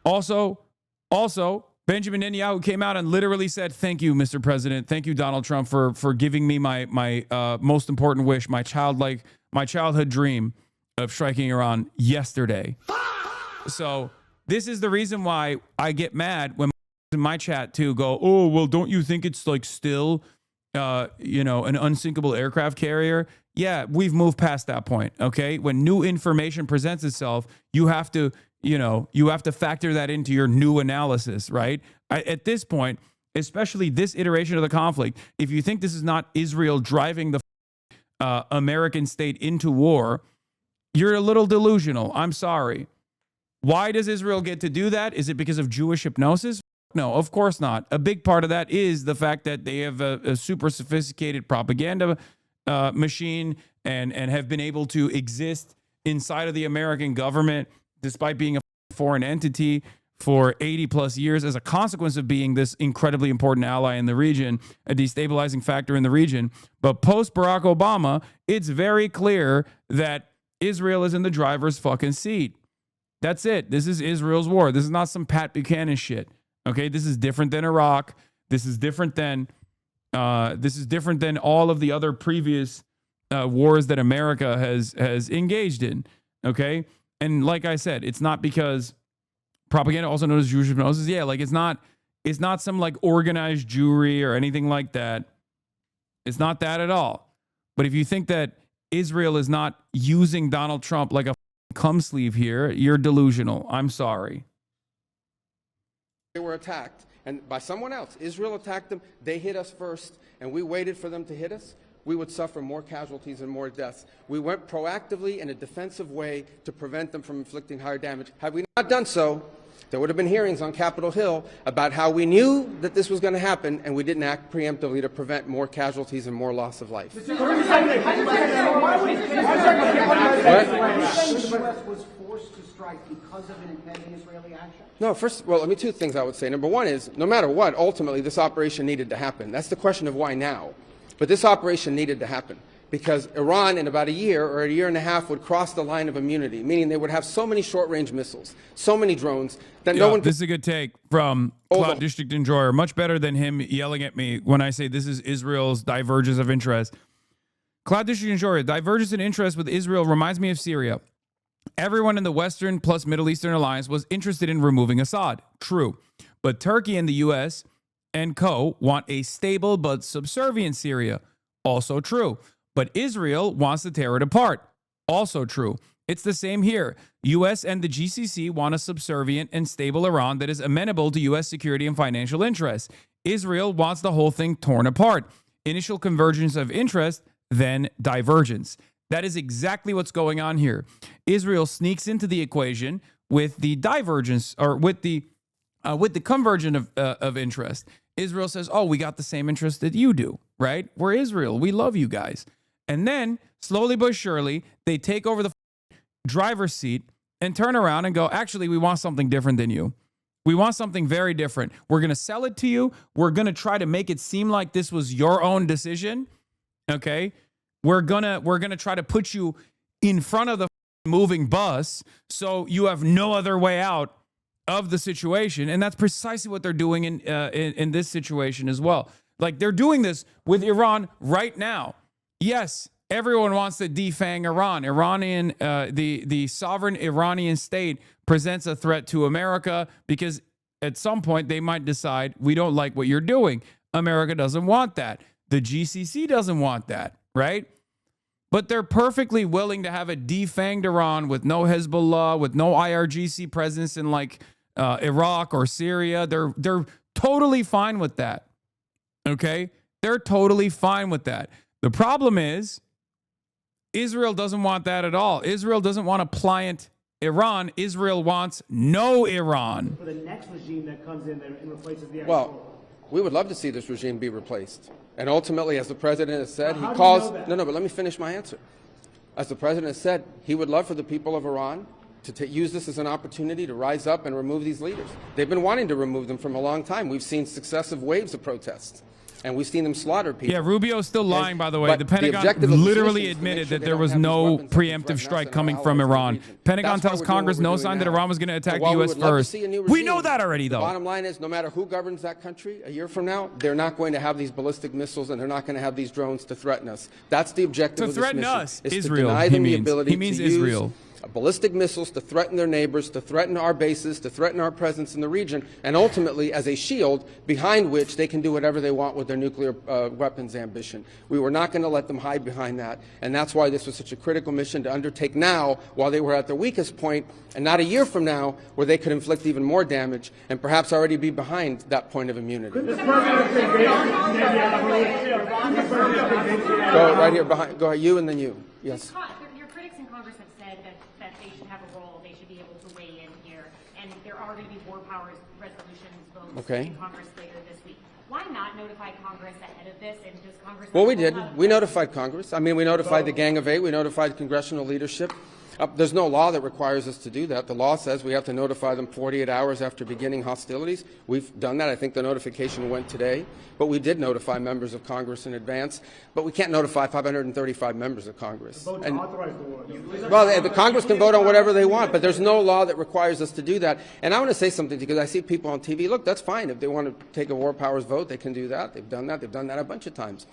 Also, Benjamin Netanyahu came out and literally said, "Thank you, Mr. President. Thank you, Donald Trump, for giving me my most important wish, my childhood dream of striking Iran yesterday." So this is the reason why I get mad when in my chat too go, "Oh, well, don't you think it's like still, an unsinkable aircraft carrier?" Yeah, we've moved past that point. Okay, when new information presents itself, you have to factor that into your new analysis, right? At this point, especially this iteration of the conflict, if you think this is not Israel driving the American state into war, you're a little delusional. I'm sorry. Why does Israel get to do that? Is it because of Jewish hypnosis? No, of course not. A big part of that is the fact that they have a super sophisticated propaganda machine and have been able to exist inside of the American government despite being a foreign entity for 80 plus years as a consequence of being this incredibly important ally in the region, a destabilizing factor in the region. But post Barack Obama, it's very clear that Israel is in the driver's fucking seat. That's it. This is Israel's war. This is not some Pat Buchanan shit. Okay, this is different than Iraq. This is different than all of the other previous wars that America has engaged in. Okay, and like I said, it's not because propaganda, also known as Jewish hypnosis. Yeah, like it's not some like organized Jewry or anything like that. It's not that at all. But if you think that Israel is not using Donald Trump like a cum sleeve here, you're delusional. I'm sorry. They were attacked, and by someone else. Israel attacked them. They hit us first, and we waited for them to hit us. We would suffer more casualties and more deaths. We went proactively in a defensive way to prevent them from inflicting higher damage. Had we not done so, there would have been hearings on Capitol Hill about how we knew that this was going to happen, and we didn't act preemptively to prevent more casualties and more loss of life. The U.S. was forced to strike because of an impending Israeli action? No, let me two things I would say. Number one is, no matter what, ultimately this operation needed to happen. That's the question of why now. But this operation needed to happen because Iran in about a year or a year and a half would cross the line of immunity, meaning they would have so many short-range missiles, so many drones that no one... This is a good take from Cloud District Enjoyer. Much better than him yelling at me when I say this is Israel's divergence of interest. Cloud District Enjoyer, divergence in interest with Israel reminds me of Syria. Everyone in the Western plus Middle Eastern alliance was interested in removing Assad. True. But Turkey and the U.S. and co. want a stable but subservient Syria. Also true. But Israel wants to tear it apart. Also true. It's the same here. U.S. and the GCC want a subservient and stable Iran that is amenable to U.S. security and financial interests. Israel wants the whole thing torn apart. Initial convergence of interest, then divergence. That is exactly what's going on here. Israel sneaks into the equation with the divergence or with the convergence of interest. Israel says, "Oh, we got the same interest that you do, right? We're Israel. We love you guys." And then, slowly but surely, they take over the driver's seat and turn around and go, "Actually, we want something different than you. We want something very different. We're going to sell it to you. We're going to try to make it seem like this was your own decision. Okay? We're going to try to put you in front of the moving bus so you have no other way out of the situation." And that's precisely what they're doing in this situation as well. Like they're doing this with Iran right now. Yes, everyone wants to defang Iran. The sovereign Iranian state presents a threat to America because at some point they might decide we don't like what you're doing. America doesn't want that. The GCC doesn't want that, right? But they're perfectly willing to have a defanged Iran with no Hezbollah, with no IRGC presence in like Iraq or Syria. They're totally fine with that. Okay? They're totally fine with that. The problem is Israel doesn't want that at all. Israel doesn't want a pliant Iran. Israel wants no Iran. For the next regime that comes in there and replaces the Well, we would love to see this regime be replaced. And ultimately, as the president has said, he calls... No, but let me finish my answer. As the president has said, he would love for the people of Iran to use this as an opportunity to rise up and remove these leaders. They've been wanting to remove them from a long time. We've seen successive waves of protests. And we've seen them slaughter people. Yeah, Rubio's still lying, by the way. But The the Pentagon objective of this literally mission is to make admitted sure that they there don't was have these no weapons that can preemptive threaten us strike and our coming allies from in the Iran. region. Pentagon That's why tells we're doing Congress what we're no doing sign that now. Iran was going to attack And the while we U.S. would love to first. see a new We know regime, that already, the though. bottom line is, no matter who governs that country a year from now, they're not going to have these ballistic missiles and they're not going to have these drones to threaten us. That's the objective To of this threaten mission. us, is Israel, to deny he them the means. ability He means to Israel. use ballistic missiles to threaten their neighbors, to threaten our bases, to threaten our presence in the region, and ultimately as a shield behind which they can do whatever they want with their nuclear weapons ambition. We were not going to let them hide behind that, and that's why this was such a critical mission to undertake now while they were at their weakest point, and not a year from now where they could inflict even more damage and perhaps already be behind that point of immunity. Go right here behind. Go ahead, you and then you. Yes. Your critics in Congress have said that they should have a role, they should be able to weigh in here, and there are going to be war powers resolutions votes in Congress later this week. Why not notify Congress ahead of this, and does Congress... Well, we did. We notified Congress. I mean, we notified the Gang of Eight. We notified congressional leadership. There's no law that requires us to do that. The law says we have to notify them 48 hours after beginning hostilities. We've done that. I think the notification went today. But we did notify members of Congress in advance. But we can't notify 535 members of Congress. And, well, the Congress can vote on whatever they want, but there's no law that requires us to do that. And I want to say something because I see people on TV. Look, that's fine. If they want to take a war powers vote, they can do that. They've done that. They've done that a bunch of times.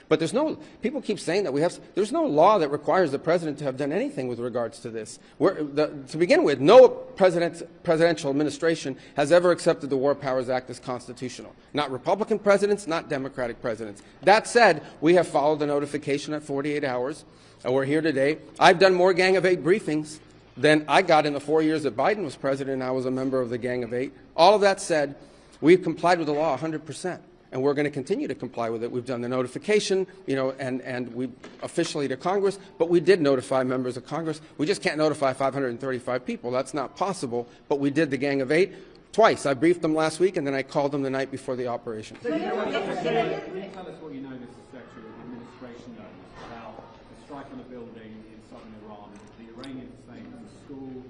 But there's no, people keep saying that there's no law that requires the president to have done anything with regards to this. To begin with, no presidential administration has ever accepted the War Powers Act as constitutional. Not Republican presidents, not Democratic presidents. That said, we have followed the notification at 48 hours, and we're here today. I've done more Gang of Eight briefings than I got in the 4 years that Biden was president and I was a member of the Gang of Eight. All of that said, we've complied with the law 100%. And we're going to continue to comply with it. We've done the notification, and we officially to Congress, but we did notify members of Congress. We just can't notify 535 people. That's not possible, but we did the Gang of Eight twice. I briefed them last week, and then I called them the night before the operation. Can you tell us what you know, Mr. Secretary, of the administration knows about the strike on a building in southern Iran, the Iranians saying it was a school,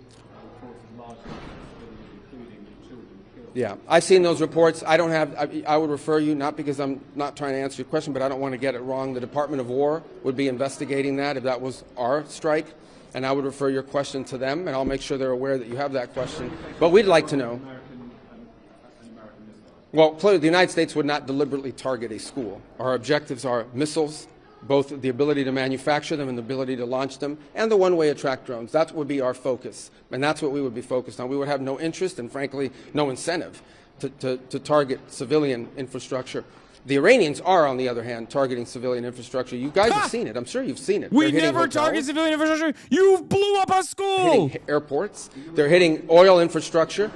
reports of large civilians, including children killed? Yeah, I've seen those reports. I don't have. I would refer you, not because I'm not trying to answer your question, but I don't want to get it wrong. The Department of War would be investigating that if that was our strike, and I would refer your question to them, and I'll make sure they're aware that you have that question. But we'd like to know. Well, clearly, the United States would not deliberately target a school. Our objectives are missiles, both the ability to manufacture them and the ability to launch them, and the one-way attract drones. That would be our focus, and that's what we would be focused on. We would have no interest and, frankly, no incentive to target civilian infrastructure. The Iranians are, on the other hand, targeting civilian infrastructure. You guys have seen it. I'm sure you've seen it. We never target civilian infrastructure. You blew up a school. Hitting airports. They're hitting oil infrastructure.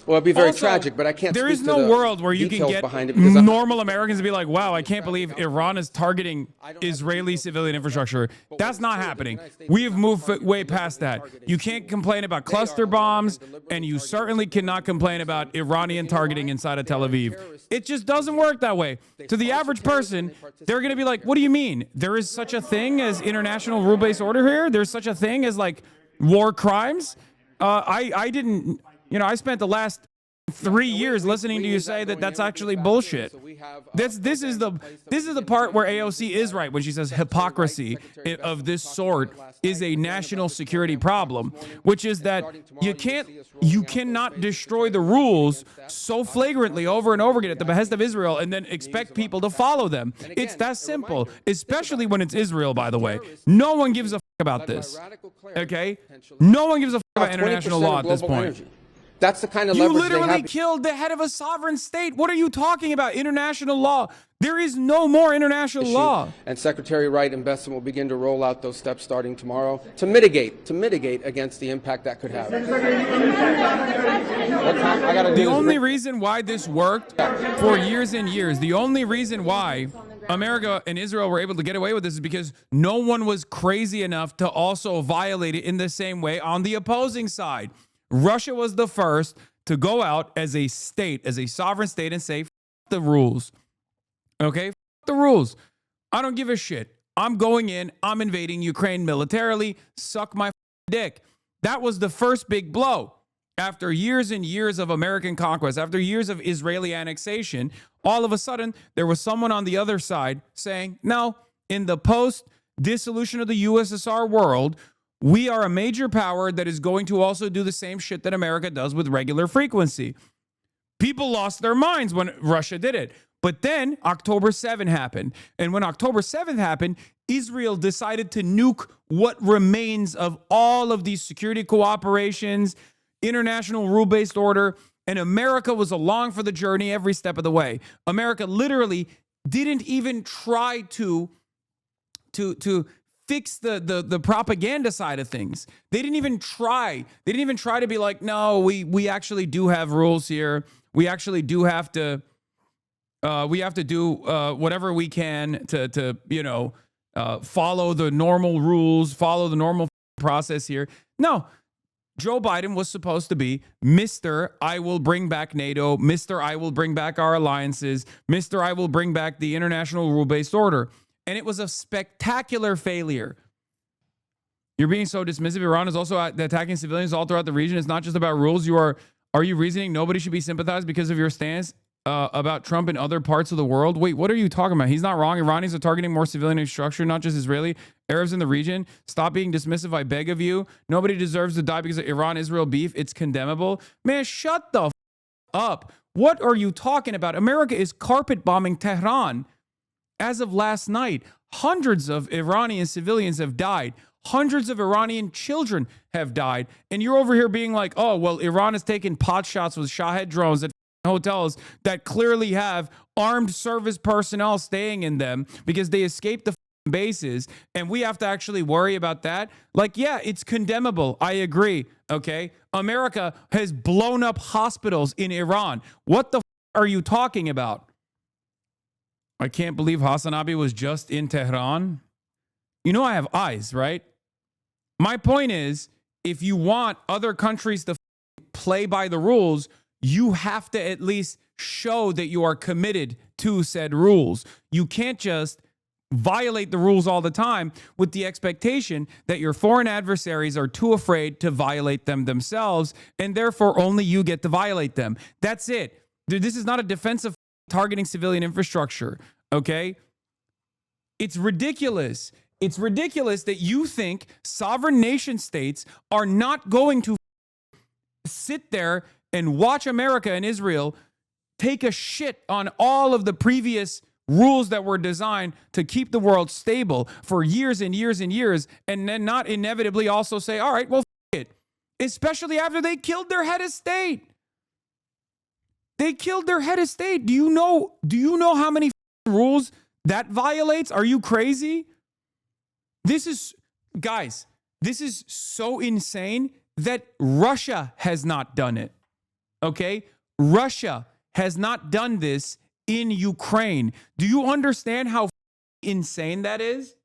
Well, it'd be very tragic, but I can't There speak is to no the world where you can details get behind it because normal Americans to be like, wow, I can't believe Iran is targeting Israeli civilian infrastructure. That's not happening. We have moved way past that. You can't complain about cluster bombs, and you certainly cannot complain about Iranian targeting inside of Tel Aviv. It just doesn't work that way. To the average person, they're going to be like, what do you mean? There is such a thing as international rule-based order here? There's such a thing as, like, war crimes? I didn't... I spent the last 3 years listening to you say that that's actually bullshit. This is the part where AOC is right when she says hypocrisy of this sort is a national security problem, which is that you cannot destroy the rules so flagrantly over and over again at the behest of Israel and then expect people to follow them. It's that simple, especially when it's Israel, by the way. No one gives a fuck about this. Okay? No one gives a fuck about international law at this point. That's the kind of leverage they have. You literally killed the head of a sovereign state. What are you talking about? International law. There is no more international law. And Secretary Wright and Besson will begin to roll out those steps starting tomorrow to mitigate against the impact that could have. The only reason why this worked for years and years, the only reason why America and Israel were able to get away with this is because no one was crazy enough to also violate it in the same way on the opposing side. Russia was the first to go out as a state, as a sovereign state, and say, F the rules. Okay? F the rules. I don't give a shit. I'm going in. I'm invading Ukraine militarily. Suck my dick. That was the first big blow. after years and years of American conquest, after years of Israeli annexation, all of a sudden there was someone on the other side saying, no, in the post-dissolution of the USSR world, we are a major power that is going to also do the same shit that America does with regular frequency. People lost their minds when Russia did it. But then October 7 happened. And when October 7th happened, Israel decided to nuke what remains of all of these security cooperations, international rule-based order, and America was along for the journey every step of the way. America literally didn't even try to fix the propaganda side of things. They didn't even try. They didn't even try to be like, no, we actually do have rules here. We actually do have to do whatever we can to follow the normal rules, follow the normal process here. No, Joe Biden was supposed to be Mr. I will bring back NATO, Mr. I will bring back our alliances, Mr. I will bring back the international rule-based order. And it was a spectacular failure. You're being so dismissive. Iran is also attacking civilians all throughout the region. It's not just about rules. Are you reasoning nobody should be sympathized because of your stance about Trump in other parts of the world? Wait, what are you talking about? He's not wrong. Iranians are targeting more civilian infrastructure, not just Israeli. Arabs in the region, stop being dismissive, I beg of you. Nobody deserves to die because of Iran-Israel beef. It's condemnable. Man, shut the up. What are you talking about? America is carpet bombing Tehran. As of last night, hundreds of Iranian civilians have died. Hundreds of Iranian children have died. And you're over here being like, oh, well, Iran has taken pot shots with Shahed drones at hotels that clearly have armed service personnel staying in them because they escaped the bases, and we have to actually worry about that. Like, yeah, it's condemnable. I agree. Okay. America has blown up hospitals in Iran. What the are you talking about? I can't believe Hasanabi was just in Tehran. You know I have eyes, right? My point is, if you want other countries to play by the rules, you have to at least show that you are committed to said rules. You can't just violate the rules all the time with the expectation that your foreign adversaries are too afraid to violate them themselves, and therefore only you get to violate them. That's it. This is not a defense of targeting civilian infrastructure, okay? It's ridiculous. It's ridiculous that you think sovereign nation states are not going to sit there and watch America and Israel take a shit on all of the previous rules that were designed to keep the world stable for years and years and years, and then not inevitably also say, all right, well, it. Especially after they killed their head of state. They killed their head of state. Do you know how many rules that violates? Are you crazy? This is so insane that Russia has not done it. Okay? Russia has not done this in Ukraine. Do you understand how insane that is?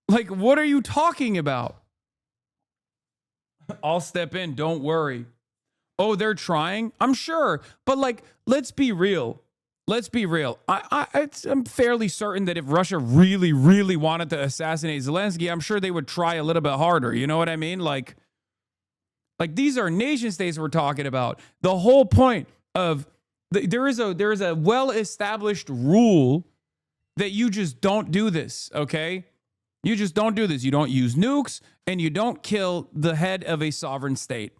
Like, what are you talking about? I'll step in. Don't worry. Oh, they're trying? I'm sure. But like, let's be real. Let's be real. I'm fairly certain that if Russia really, really wanted to assassinate Zelensky, I'm sure they would try a little bit harder. You know what I mean? Like these are nation states we're talking about. The whole point of there is a well-established rule that you just don't do this, okay? You just don't do this. You don't use nukes, and you don't kill the head of a sovereign state.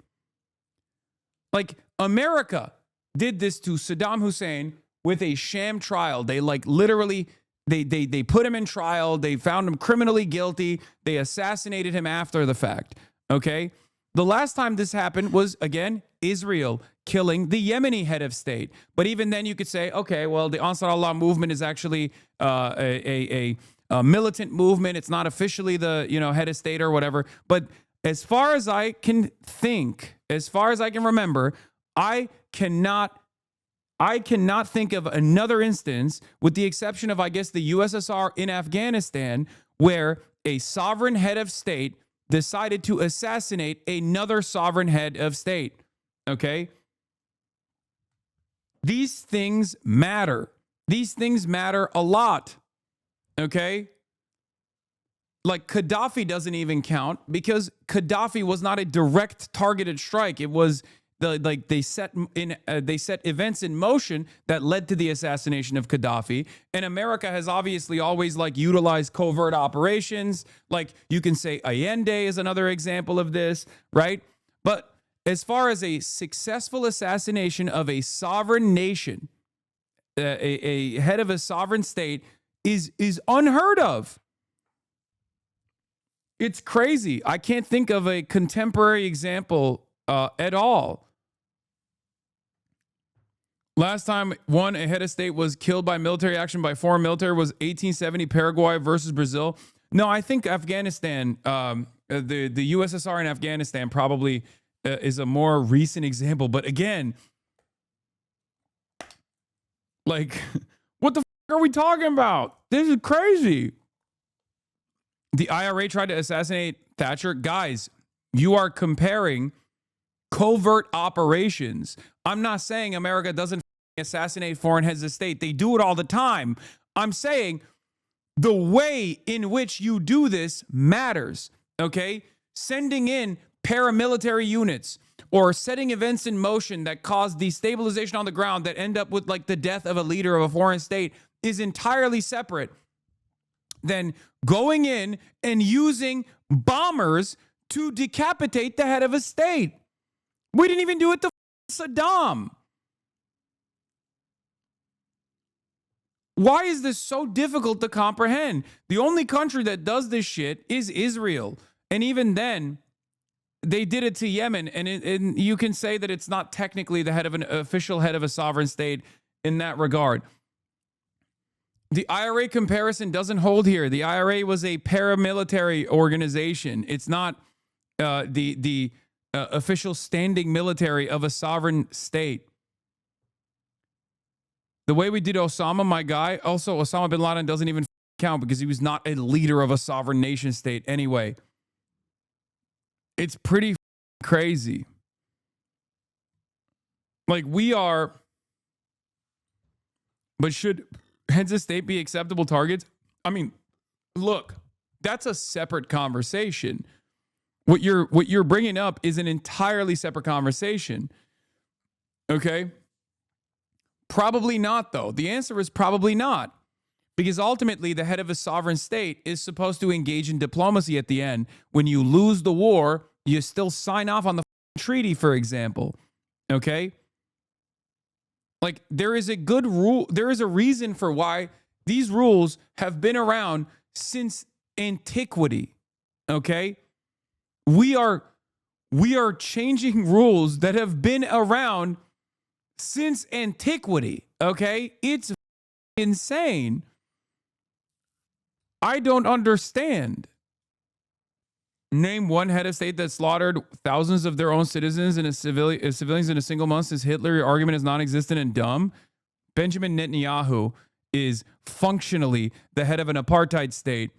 Like, America did this to Saddam Hussein with a sham trial. They literally put him in trial. They found him criminally guilty. They assassinated him after the fact, okay? The last time this happened was, again, Israel killing the Yemeni head of state. But even then you could say, okay, well, the Ansar Allah movement is actually a militant movement. It's not officially the head of state or whatever. But as far as I can think, as far as I can remember, I cannot think of another instance, with the exception of, I guess, the USSR in Afghanistan, where a sovereign head of state decided to assassinate another sovereign head of state. Okay? These things matter. These things matter a lot. Okay? like Gaddafi doesn't even count because Gaddafi was not a direct targeted strike. It was they set events in motion that led to the assassination of Gaddafi. And America has obviously always like utilized covert operations. Like you can say Allende is another example of this, right? But as far as a successful assassination of a sovereign nation, a head of a sovereign state is unheard of. It's crazy. I can't think of a contemporary example at all. Last time a head of state was killed by military action by foreign military was 1870 Paraguay versus Brazil. No, I think Afghanistan, the USSR and Afghanistan probably is a more recent example. But again, like, what the fuck are we talking about? This is crazy. The IRA tried to assassinate Thatcher. Guys, you are comparing covert operations. I'm not saying America doesn't assassinate foreign heads of state. They do it all the time. I'm saying the way in which you do this matters, okay? Sending in paramilitary units or setting events in motion that cause destabilization on the ground that end up with like the death of a leader of a foreign state is entirely separate than going in and using bombers to decapitate the head of a state. We didn't even do it to Saddam. Why is this so difficult to comprehend? The only country that does this shit is Israel. And even then, they did it to Yemen. And you can say that it's not technically the head of an official head of a sovereign state in that regard. The IRA comparison doesn't hold here. The IRA was a paramilitary organization. It's not the official standing military of a sovereign state. The way we did Osama, my guy, also Osama bin Laden doesn't even count because he was not a leader of a sovereign nation state anyway. It's pretty crazy. Like we are, but should heads of state be acceptable targets? I mean, look, that's a separate conversation. What you're bringing up is an entirely separate conversation. Okay? Probably not, though. The answer is probably not. Because ultimately, the head of a sovereign state is supposed to engage in diplomacy at the end. When you lose the war, you still sign off on the treaty, for example. Okay? Like, there is a good rule. There is a reason for why these rules have been around since antiquity. Okay? We are changing rules that have been around since antiquity. Okay? It's insane. I don't understand. Name one head of state that slaughtered thousands of their own citizens and civilians in a single month since Hitler. Your argument is non-existent and dumb. Benjamin Netanyahu is functionally the head of an apartheid state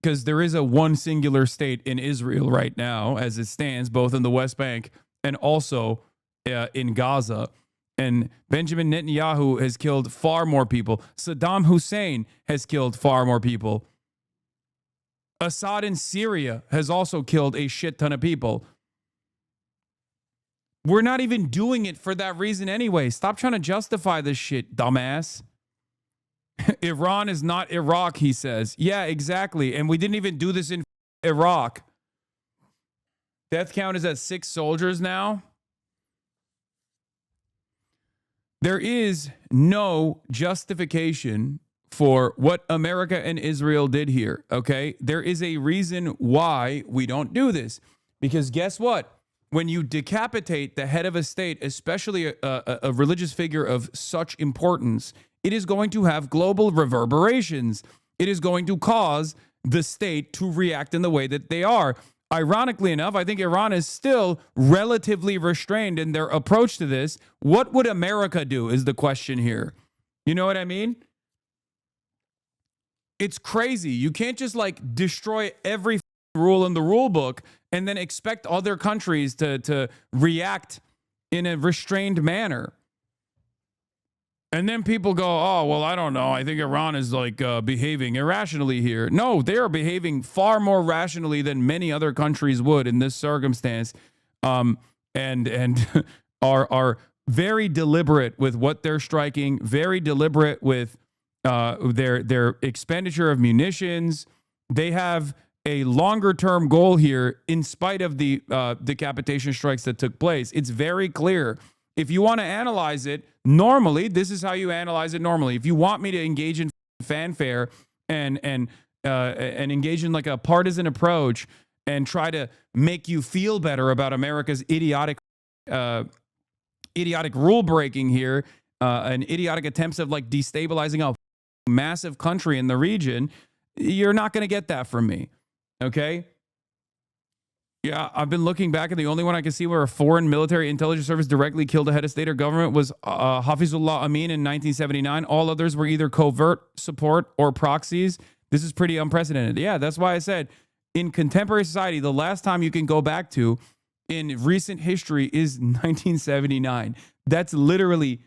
because there is a one singular state in Israel right now as it stands, both in the West Bank and also in Gaza. And Benjamin Netanyahu has killed far more people. Saddam Hussein has killed far more people. Assad in Syria has also killed a shit ton of people. We're not even doing it for that reason anyway. Stop trying to justify this shit, dumbass. Iran is not Iraq, he says. Yeah, exactly. And we didn't even do this in Iraq. Death count is at 6 soldiers now. There is no justification for what America and Israel did here, okay? There is a reason why we don't do this. Because guess what? When you decapitate the head of a state, especially a religious figure of such importance, it is going to have global reverberations. It is going to cause the state to react in the way that they are. Ironically enough, I think Iran is still relatively restrained in their approach to this. What would America do is the question here. You know what I mean? It's crazy. You can't just like destroy every rule in the rule book and then expect other countries to react in a restrained manner. And then people go, oh, well, I don't know. I think Iran is like behaving irrationally here. No, they are behaving far more rationally than many other countries would in this circumstance, and are very deliberate with what they're striking, very deliberate with their expenditure of munitions. They have a longer term goal here in spite of the decapitation strikes that took place. It's very clear. If you want to analyze it normally, this is how you analyze it normally. If you want me to engage in fanfare and engage in like a partisan approach and try to make you feel better about America's idiotic rule breaking here, and idiotic attempts of like destabilizing a massive country in the region, you're not going to get that from me. Okay. Yeah, I've been looking back, and the only one I can see where a foreign military intelligence service directly killed a head of state or government was Hafizullah Amin in 1979. All others were either covert support or proxies. This is pretty unprecedented. Yeah, that's why I said in contemporary society, the last time you can go back to in recent history is 1979. That's literally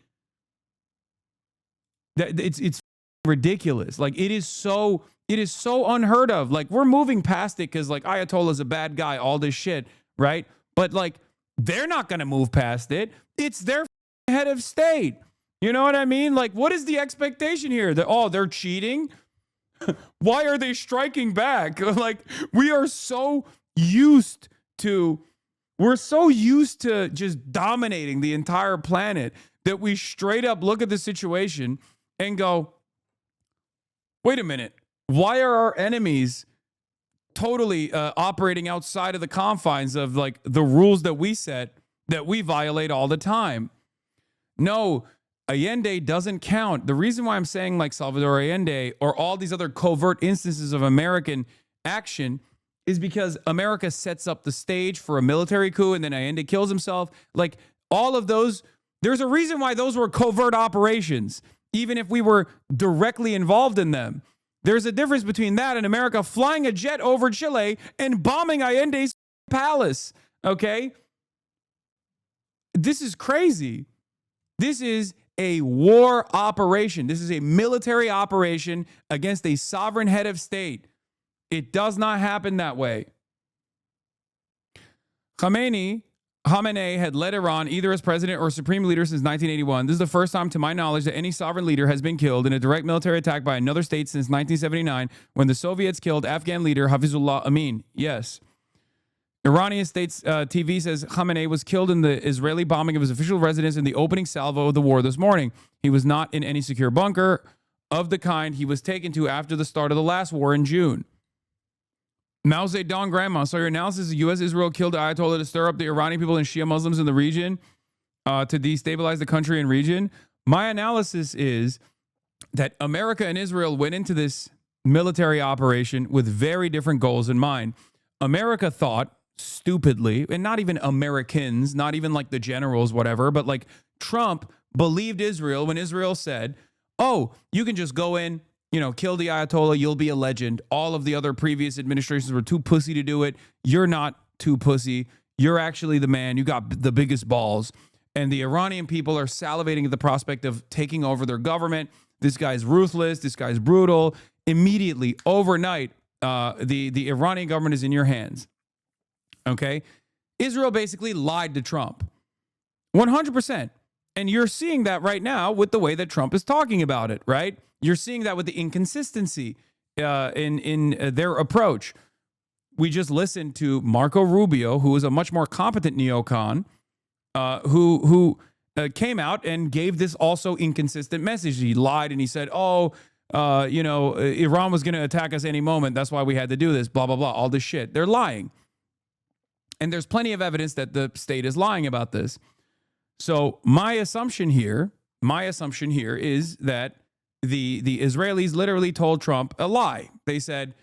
that. It's ridiculous. Like it is so unheard of. Like we're moving past it because like Ayatollah's a bad guy, all this shit, right? But like they're not going to move past it. It's their head of state. You know what I mean? Like what is the expectation here? That they're cheating? Why are they striking back? Like we're so used to just dominating the entire planet that we straight up look at the situation and go, wait a minute. Why are our enemies totally operating outside of the confines of like the rules that we set that we violate all the time? No, Allende doesn't count. The reason why I'm saying like Salvador Allende or all these other covert instances of American action is because America sets up the stage for a military coup and then Allende kills himself. Like all of those, there's a reason why those were covert operations, even if we were directly involved in them. There's a difference between that and America flying a jet over Chile and bombing Allende's palace, okay? This is crazy. This is a war operation. This is a military operation against a sovereign head of state. It does not happen that way. Khamenei had led Iran either as president or supreme leader since 1981. This is the first time, to my knowledge, that any sovereign leader has been killed in a direct military attack by another state since 1979, when the Soviets killed Afghan leader Hafizullah Amin. Yes. Iranian state's TV says Khamenei was killed in the Israeli bombing of his official residence in the opening salvo of the war this morning. He was not in any secure bunker of the kind he was taken to after the start of the last war in June. Mao Zedong grandma, so your analysis is U.S.-Israel killed the Ayatollah to stir up the Iranian people and Shia Muslims in the region to destabilize the country and region. My analysis is that America and Israel went into this military operation with very different goals in mind. America thought, stupidly, and not even Americans, not even like the generals, whatever, but like Trump believed Israel when Israel said, oh, you can just go in, kill the Ayatollah, you'll be a legend. All of the other previous administrations were too pussy to do it. You're not too pussy. You're actually the man. You got the biggest balls. And the Iranian people are salivating at the prospect of taking over their government. This guy's ruthless. This guy's brutal. Immediately, overnight, the Iranian government is in your hands. Okay? Israel basically lied to Trump. 100%. And you're seeing that right now with the way that Trump is talking about it, right? You're seeing that with the inconsistency in their approach. We just listened to Marco Rubio, who is a much more competent neocon, who came out and gave this also inconsistent message. He lied and he said, Iran was going to attack us any moment. That's why we had to do this, blah, blah, blah, all this shit. They're lying. And there's plenty of evidence that the state is lying about this. So my assumption here is that the Israelis literally told Trump a lie. They said,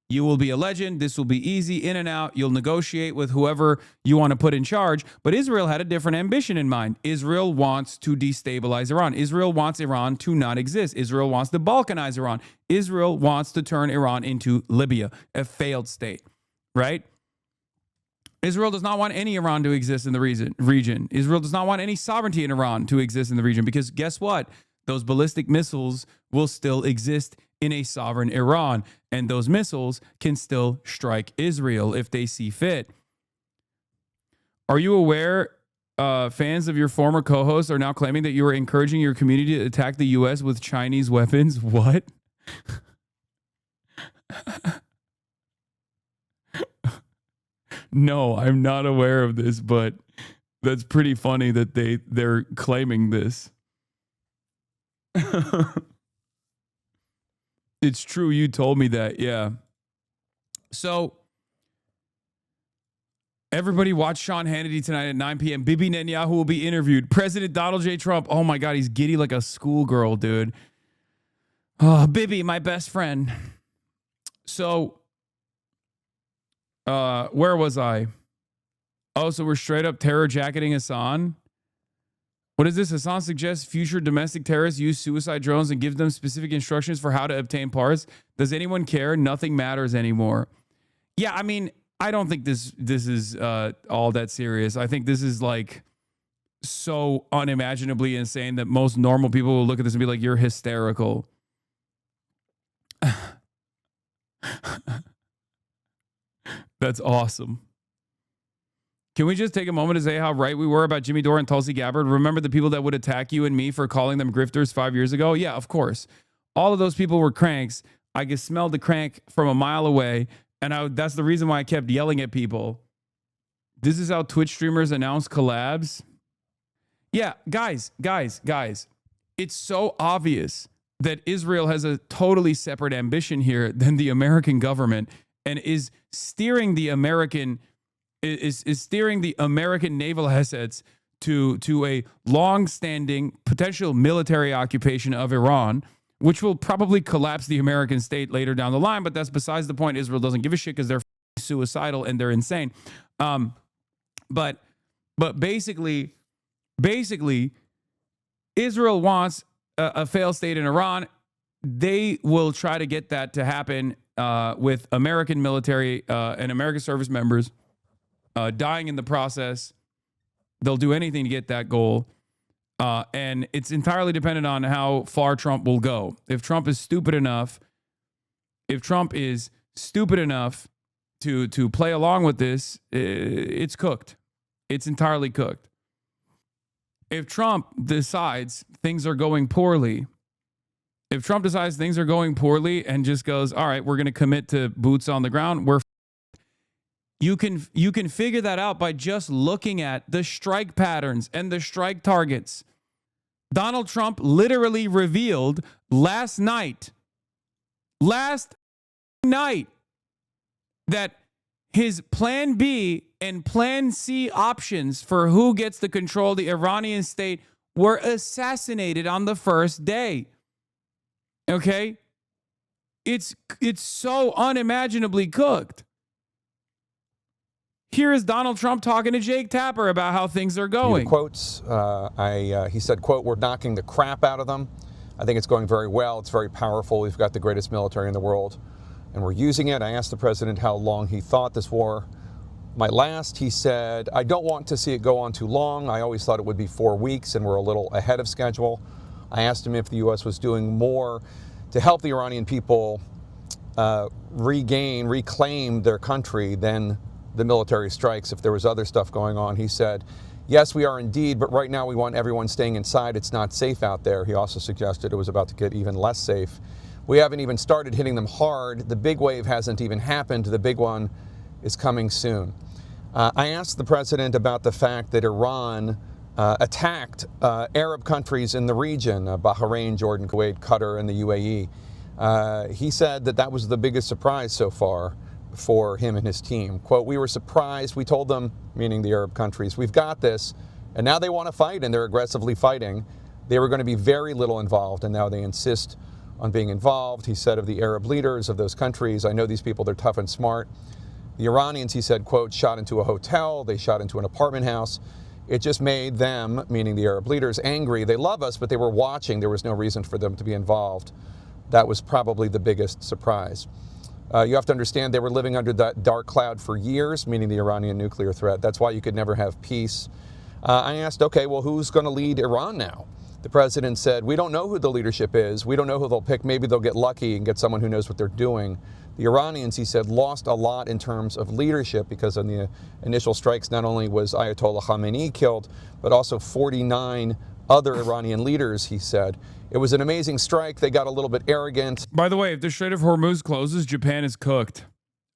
you will be a legend. This will be easy, in and out. You'll negotiate with whoever you want to put in charge. But Israel had a different ambition in mind. Israel wants to destabilize Iran. Israel wants Iran to not exist. Israel wants to balkanize Iran. Israel wants to turn Iran into Libya, a failed state, right? Israel does not want any Iran to exist in the region. Israel does not want any sovereignty in Iran to exist in the region because guess what? those ballistic missiles will still exist in a sovereign Iran, and those missiles can still strike Israel if they see fit. Are you aware fans of your former co-host are now claiming that you are encouraging your community to attack the U.S. with Chinese weapons? What? No, I'm not aware of this, but that's pretty funny that they're claiming this. It's true. You told me that. Yeah. So everybody watch Sean Hannity tonight at 9 p.m. Bibi Netanyahu will be interviewed. President Donald J. Trump. Oh my God. He's giddy like a schoolgirl, dude. Oh, Bibi, my best friend. So, where was I? Oh, so we're straight up terror jacketing Hassan. What is this? Hassan suggests future domestic terrorists use suicide drones and gives them specific instructions for how to obtain parts. Does anyone care? Nothing matters anymore. Yeah, I mean, I don't think this is all that serious. I think this is like so unimaginably insane that most normal people will look at this and be like, you're hysterical. That's awesome. Can we just take a moment to say how right we were about Jimmy Dore and Tulsi Gabbard? Remember the people that would attack you and me for calling them grifters 5 years ago? Yeah, of course. All of those people were cranks. I could smell the crank from a mile away. And that's the reason why I kept yelling at people. This is how Twitch streamers announce collabs. Yeah, guys. It's so obvious that Israel has a totally separate ambition here than the American government and is steering the American naval assets to a long-standing potential military occupation of Iran, which will probably collapse the American state later down the line. But that's besides the point. Israel doesn't give a shit because they're suicidal and they're insane. But basically, Israel wants a failed state in Iran. They will try to get that to happen with American military and American service members dying in the process. They'll do anything to get that goal. And it's entirely dependent on how far Trump will go. If Trump is stupid enough to play along with this, it's cooked. It's entirely cooked. If Trump decides things are going poorly, and just goes, all right, we're going to commit to boots on the ground, you can figure that out by just looking at the strike patterns and the strike targets. Donald Trump literally revealed last night that his plan B and plan C options for who gets to control the Iranian state were assassinated on the first day. Okay? It's so unimaginably cooked. Here is Donald Trump talking to Jake Tapper about how things are going. Quotes. He said, quote, "We're knocking the crap out of them. I think it's going very well. It's very powerful. We've got the greatest military in the world, and we're using it." I asked the president how long he thought this war might last. He said, "I don't want to see it go on too long. I always thought it would be 4 weeks, and we're a little ahead of schedule." I asked him if the U.S. was doing more to help the Iranian people reclaim their country than the military strikes, if there was other stuff going on. He said, "Yes, we are indeed, but right now we want everyone staying inside. It's not safe out there." He also suggested it was about to get even less safe. "We haven't even started hitting them hard. The big wave hasn't even happened. The big one is coming soon." I asked the president about the fact that Iran attacked Arab countries in the region, Bahrain, Jordan, Kuwait, Qatar, and the UAE. He said that was the biggest surprise so far for him and his team. Quote, "We were surprised. We told them," meaning the Arab countries, "we've got this." And now they want to fight, and they're aggressively fighting. They were going to be very little involved, and now they insist on being involved. He said of the Arab leaders of those countries, "I know these people, they're tough and smart." The Iranians, he said, quote, "shot into a hotel. They shot into an apartment house. It just made them," meaning the Arab leaders, "angry. They love us, but they were watching. There was no reason for them to be involved." That was probably the biggest surprise. You have to understand they were living under that dark cloud for years, meaning the Iranian nuclear threat. That's why you could never have peace. I asked, okay, well, who's going to lead Iran now? The president said, we don't know who the leadership is. We don't know who they'll pick. Maybe they'll get lucky and get someone who knows what they're doing. The Iranians, he said, lost a lot in terms of leadership because of the initial strikes. Not only was Ayatollah Khamenei killed, but also 49 other Iranian leaders, he said. It was an amazing strike. They got a little bit arrogant. By the way, if the Strait of Hormuz closes, Japan is cooked.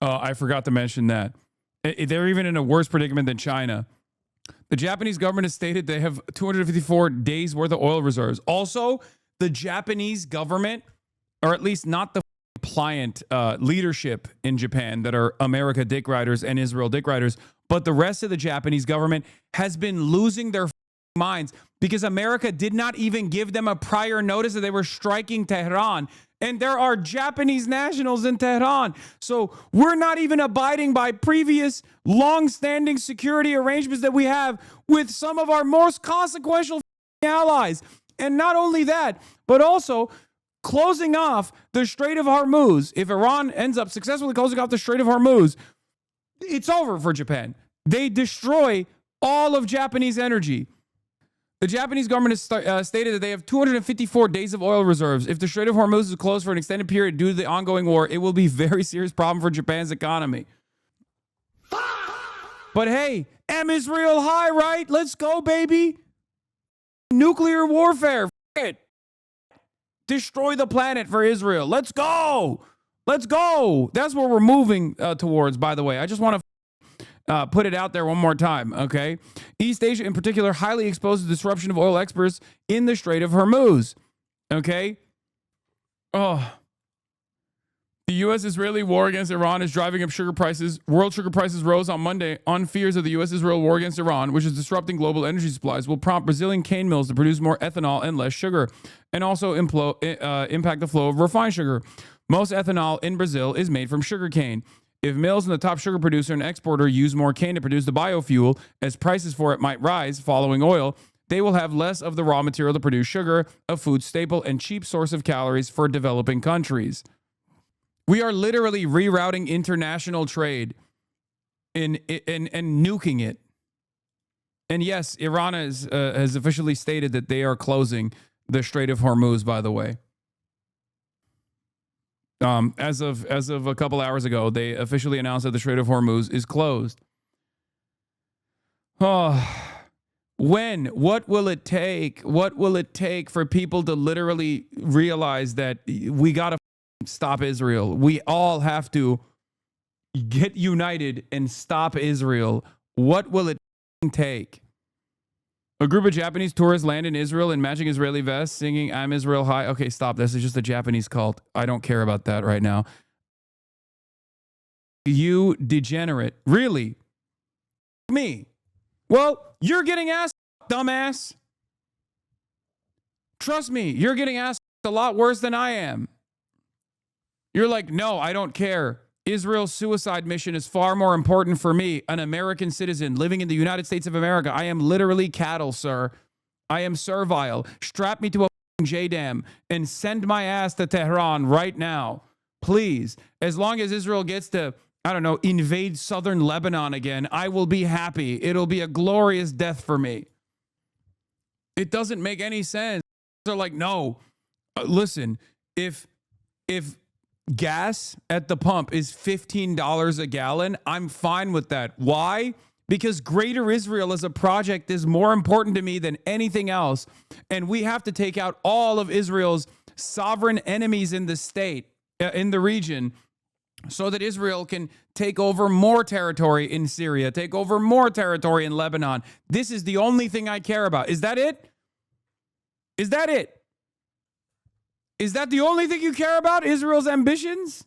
I forgot to mention that. They're even in a worse predicament than China. The Japanese government has stated they have 254 days worth of oil reserves. Also, the Japanese government, or at least not the pliant leadership in Japan that are America dick riders and Israel dick riders, but the rest of the Japanese government has been losing their minds because America did not even give them a prior notice that they were striking Tehran. And there are Japanese nationals in Tehran. So we're not even abiding by previous long-standing security arrangements that we have with some of our most consequential allies. And not only that, but also closing off the Strait of Hormuz. If Iran ends up successfully closing off the Strait of Hormuz, it's over for Japan. They destroy all of Japanese energy. The Japanese government has stated that they have 254 days of oil reserves. If the Strait of Hormuz is closed for an extended period due to the ongoing war, it will be a very serious problem for Japan's economy. But hey, Israel high, right? Let's go, baby. Nuclear warfare. F it. Destroy the planet for Israel. Let's go. Let's go. That's what we're moving towards, by the way. I just want to put it out there one more time, okay? East Asia, in particular, highly exposed to disruption of oil exports in the Strait of Hormuz, okay? Oh. The U.S.-Israeli war against Iran is driving up sugar prices. World sugar prices rose on Monday on fears of the U.S.-Israel war against Iran, which is disrupting global energy supplies, will prompt Brazilian cane mills to produce more ethanol and less sugar, and also impact the flow of refined sugar. Most ethanol in Brazil is made from sugarcane. If mills and the top sugar producer and exporter use more cane to produce the biofuel, as prices for it might rise following oil, they will have less of the raw material to produce sugar, a food staple and cheap source of calories for developing countries. We are literally rerouting international trade and nuking it. And yes, Iran has officially stated that they are closing the Strait of Hormuz, by the way. As of a couple hours ago, they officially announced that the Strait of Hormuz is closed. Oh, when? What will it take? What will it take for people to literally realize that we got to stop Israel? We all have to get united and stop Israel. What will it take? A group of Japanese tourists land in Israel in matching Israeli vests, singing "I'm Israel High." Okay, stop. This is just a Japanese cult. I don't care about that right now. You degenerate. Really? Me? Well, you're getting ass, dumbass. Trust me, you're getting ass a lot worse than I am. You're like, no, I don't care. Israel's suicide mission is far more important for me, an American citizen living in the United States of America. I am literally cattle, sir. I am servile. Strap me to a JDAM and send my ass to Tehran right now. Please. As long as Israel gets to, I don't know, invade southern Lebanon again, I will be happy. It'll be a glorious death for me. It doesn't make any sense. They're like, no. Listen, if gas at the pump is $15 a gallon, I'm fine with that. Why? Because Greater Israel as a project is more important to me than anything else. And we have to take out all of Israel's sovereign enemies in the state, in the region, so that Israel can take over more territory in Syria, take over more territory in Lebanon. This is the only thing I care about. Is that it? Is that it? Is that the only thing you care about? Israel's ambitions?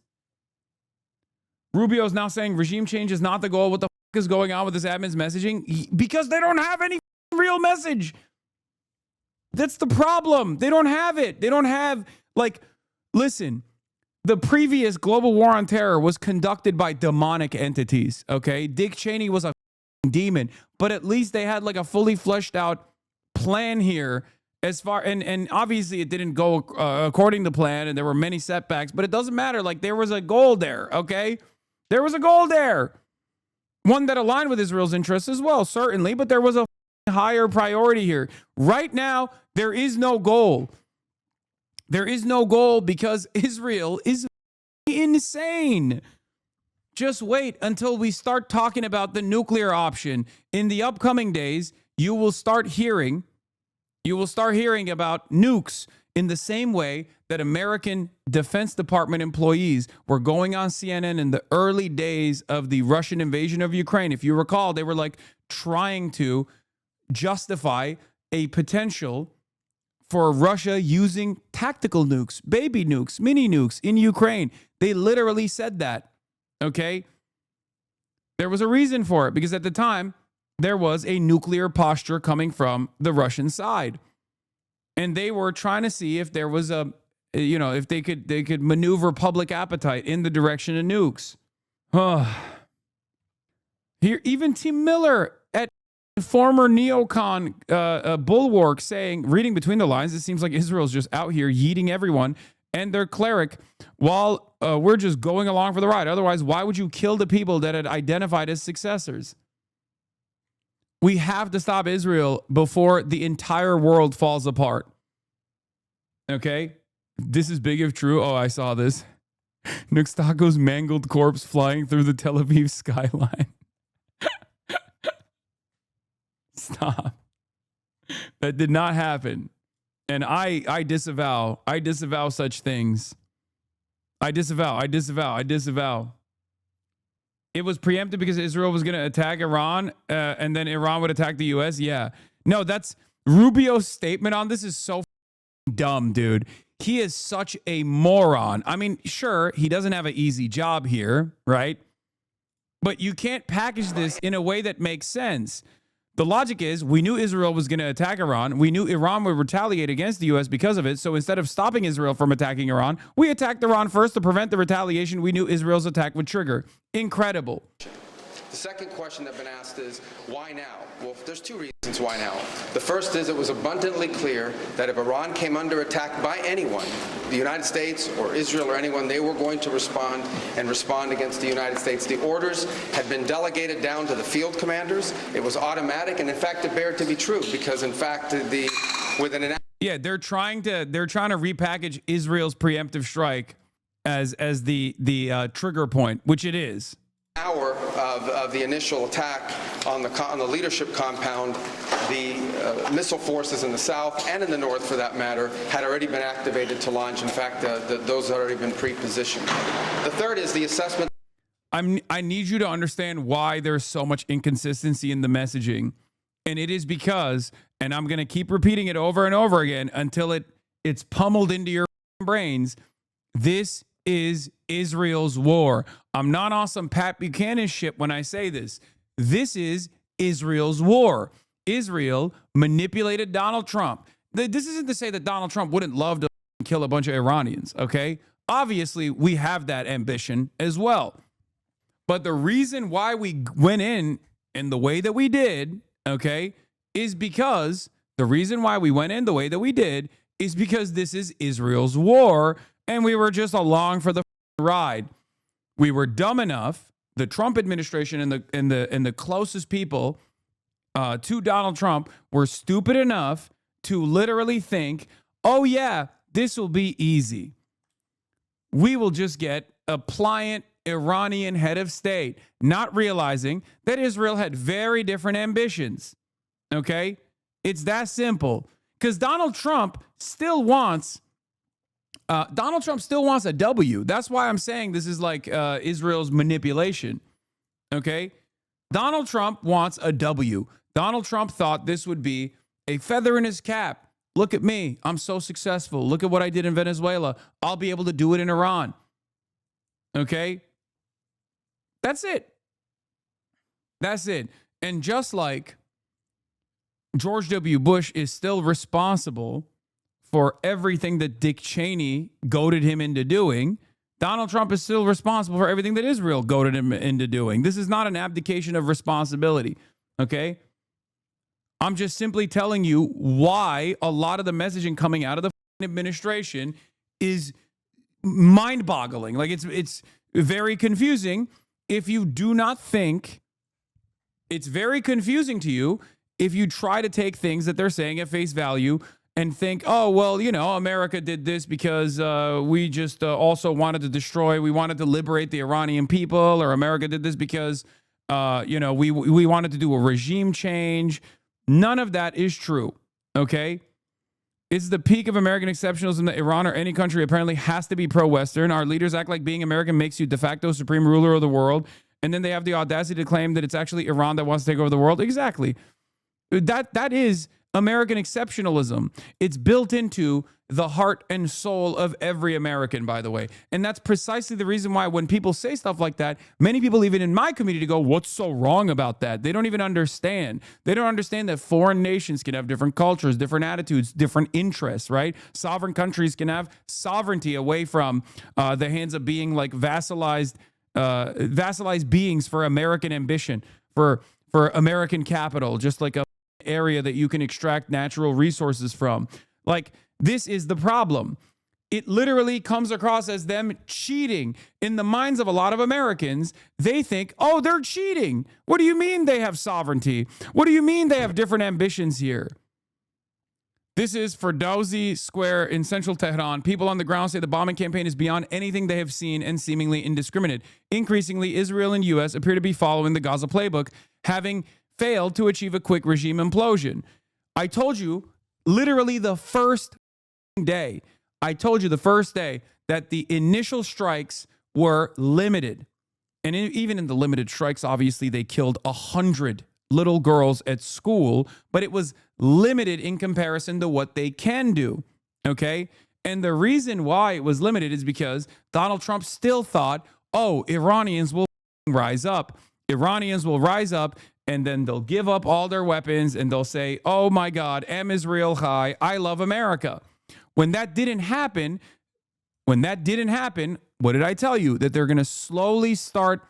Rubio is now saying regime change is not the goal. What the fuck is going on with this admin's messaging? Because they don't have any real message. That's the problem. They don't have it. They don't have, like, listen, the previous global war on terror was conducted by demonic entities, okay? Dick Cheney was a demon, but at least they had like a fully fleshed out plan here. As far and obviously it didn't go according to plan, and there were many setbacks, but it doesn't matter. Like, there was a goal there, okay? There was a goal there. One that aligned with Israel's interests as well, certainly, but there was a higher priority here. Right now, there is no goal. There is no goal because Israel is insane. Just wait until we start talking about the nuclear option. In the upcoming days, you will start hearing about nukes in the same way that American Defense Department employees were going on CNN in the early days of the Russian invasion of Ukraine. If you recall, they were like trying to justify a potential for Russia using tactical nukes, baby nukes, mini nukes in Ukraine. They literally said that, okay? There was a reason for it because at the time, there was a nuclear posture coming from the Russian side. And they were trying to see if there was if they could maneuver public appetite in the direction of nukes. Here, even Tim Miller at former neocon bulwark reading between the lines, it seems like Israel's just out here yeeting everyone and their cleric while we're just going along for the ride. Otherwise, why would you kill the people that had identified as successors? We have to stop Israel before the entire world falls apart. Okay? This is big if true. Oh, I saw this. Nuxtaco's mangled corpse flying through the Tel Aviv skyline. Stop. That did not happen. And I disavow such things. I disavow. It was preempted because Israel was going to attack Iran and then Iran would attack the U.S. Yeah. No, that's Rubio's statement on this is so dumb, dude. He is such a moron. I mean, sure, he doesn't have an easy job here, right? But you can't package this in a way that makes sense. The logic is we knew Israel was going to attack Iran. We knew Iran would retaliate against the U.S. because of it. So instead of stopping Israel from attacking Iran, we attacked Iran first to prevent the retaliation we knew Israel's attack would trigger. Incredible. The second question that's been asked is, why now? Well, there's two reasons why now. The first is it was abundantly clear that if Iran came under attack by anyone, the United States or Israel or anyone, they were going to respond against the United States. The orders had been delegated down to the field commanders. It was automatic, and in fact, it bared to be true because, in fact, they're trying to repackage Israel's preemptive strike as the trigger point, which it is. Hour of the initial attack on the leadership compound, the missile forces in the south and in the north, for that matter, had already been activated to launch. In fact, those had already been pre-positioned. The third is the assessment. I need you to understand why there's so much inconsistency in the messaging, and it is because, and I'm going to keep repeating it over and over again until it's pummeled into your brains. This is Israel's war. I'm not on some Pat Buchanan shit when I say this. This is Israel's war. Israel manipulated Donald Trump. This isn't to say that Donald Trump wouldn't love to kill a bunch of Iranians, okay? Obviously, we have that ambition as well. But the reason why we went in the way that we did, okay, is because this is Israel's war. And we were just along for the ride. We were dumb enough. The Trump administration and the closest people to Donald Trump were stupid enough to literally think, "Oh yeah, this will be easy. We will just get a pliant Iranian head of state," not realizing that Israel had very different ambitions. Okay, it's that simple. Because Donald Trump still wants a W. That's why I'm saying this is like Israel's manipulation. Okay? Donald Trump wants a W. Donald Trump thought this would be a feather in his cap. Look at me. I'm so successful. Look at what I did in Venezuela. I'll be able to do it in Iran. Okay? That's it. And just like George W. Bush is still responsible for everything that Dick Cheney goaded him into doing, Donald Trump is still responsible for everything that Israel goaded him into doing. This is not an abdication of responsibility, okay? I'm just simply telling you why a lot of the messaging coming out of the administration is mind-boggling. Like, it's very confusing if you do not think, it's very confusing to you if you try to take things that they're saying at face value and think, oh, well, you know, America did this because we just also wanted to destroy, we wanted to liberate the Iranian people, or America did this because, you know, we wanted to do a regime change. None of that is true, okay? It's the peak of American exceptionalism that Iran or any country apparently has to be pro-Western. Our leaders act like being American makes you de facto supreme ruler of the world, and then they have the audacity to claim that it's actually Iran that wants to take over the world. Exactly. That is American exceptionalism. It's built into the heart and soul of every American, by the way. And that's precisely the reason why when people say stuff like that, many people even in my community go, what's so wrong about that? They don't even understand. They don't understand that foreign nations can have different cultures, different attitudes, different interests, right? Sovereign countries can have sovereignty away from the hands of being like vassalized beings for American ambition, for American capital, just like a area that you can extract natural resources from. Like, this is the problem. It literally comes across as them cheating. In the minds of a lot of Americans, they think, oh, they're cheating. What do you mean they have sovereignty? What do you mean they have different ambitions here? This is Ferdowsi Square in central Tehran. People on the ground say the bombing campaign is beyond anything they have seen and seemingly indiscriminate. Increasingly, Israel and U.S. appear to be following the Gaza playbook, having failed to achieve a quick regime implosion. I told you, literally the first day, that the initial strikes were limited. And even in the limited strikes, obviously, they killed 100 little girls at school, but it was limited in comparison to what they can do, okay? And the reason why it was limited is because Donald Trump still thought, oh, Iranians will rise up. Iranians will rise up, and then they'll give up all their weapons, and they'll say, oh my God, Am Israel Chai, I love America. When that didn't happen, what did I tell you? That they're going to slowly start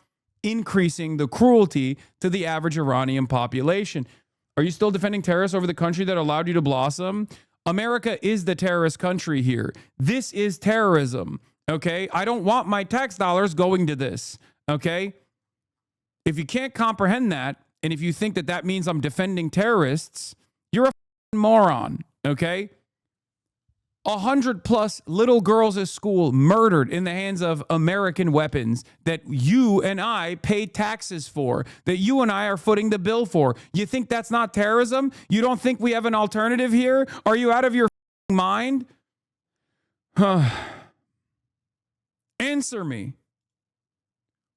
increasing the cruelty to the average Iranian population. Are you still defending terrorists over the country that allowed you to blossom? America is the terrorist country here. This is terrorism, okay? I don't want my tax dollars going to this, okay? If you can't comprehend that, and if you think that that means I'm defending terrorists, you're a moron, okay? 100+ little girls at school murdered in the hands of American weapons that you and I pay taxes for, that you and I are footing the bill for. You think that's not terrorism? You don't think we have an alternative here? Are you out of your mind? Answer me.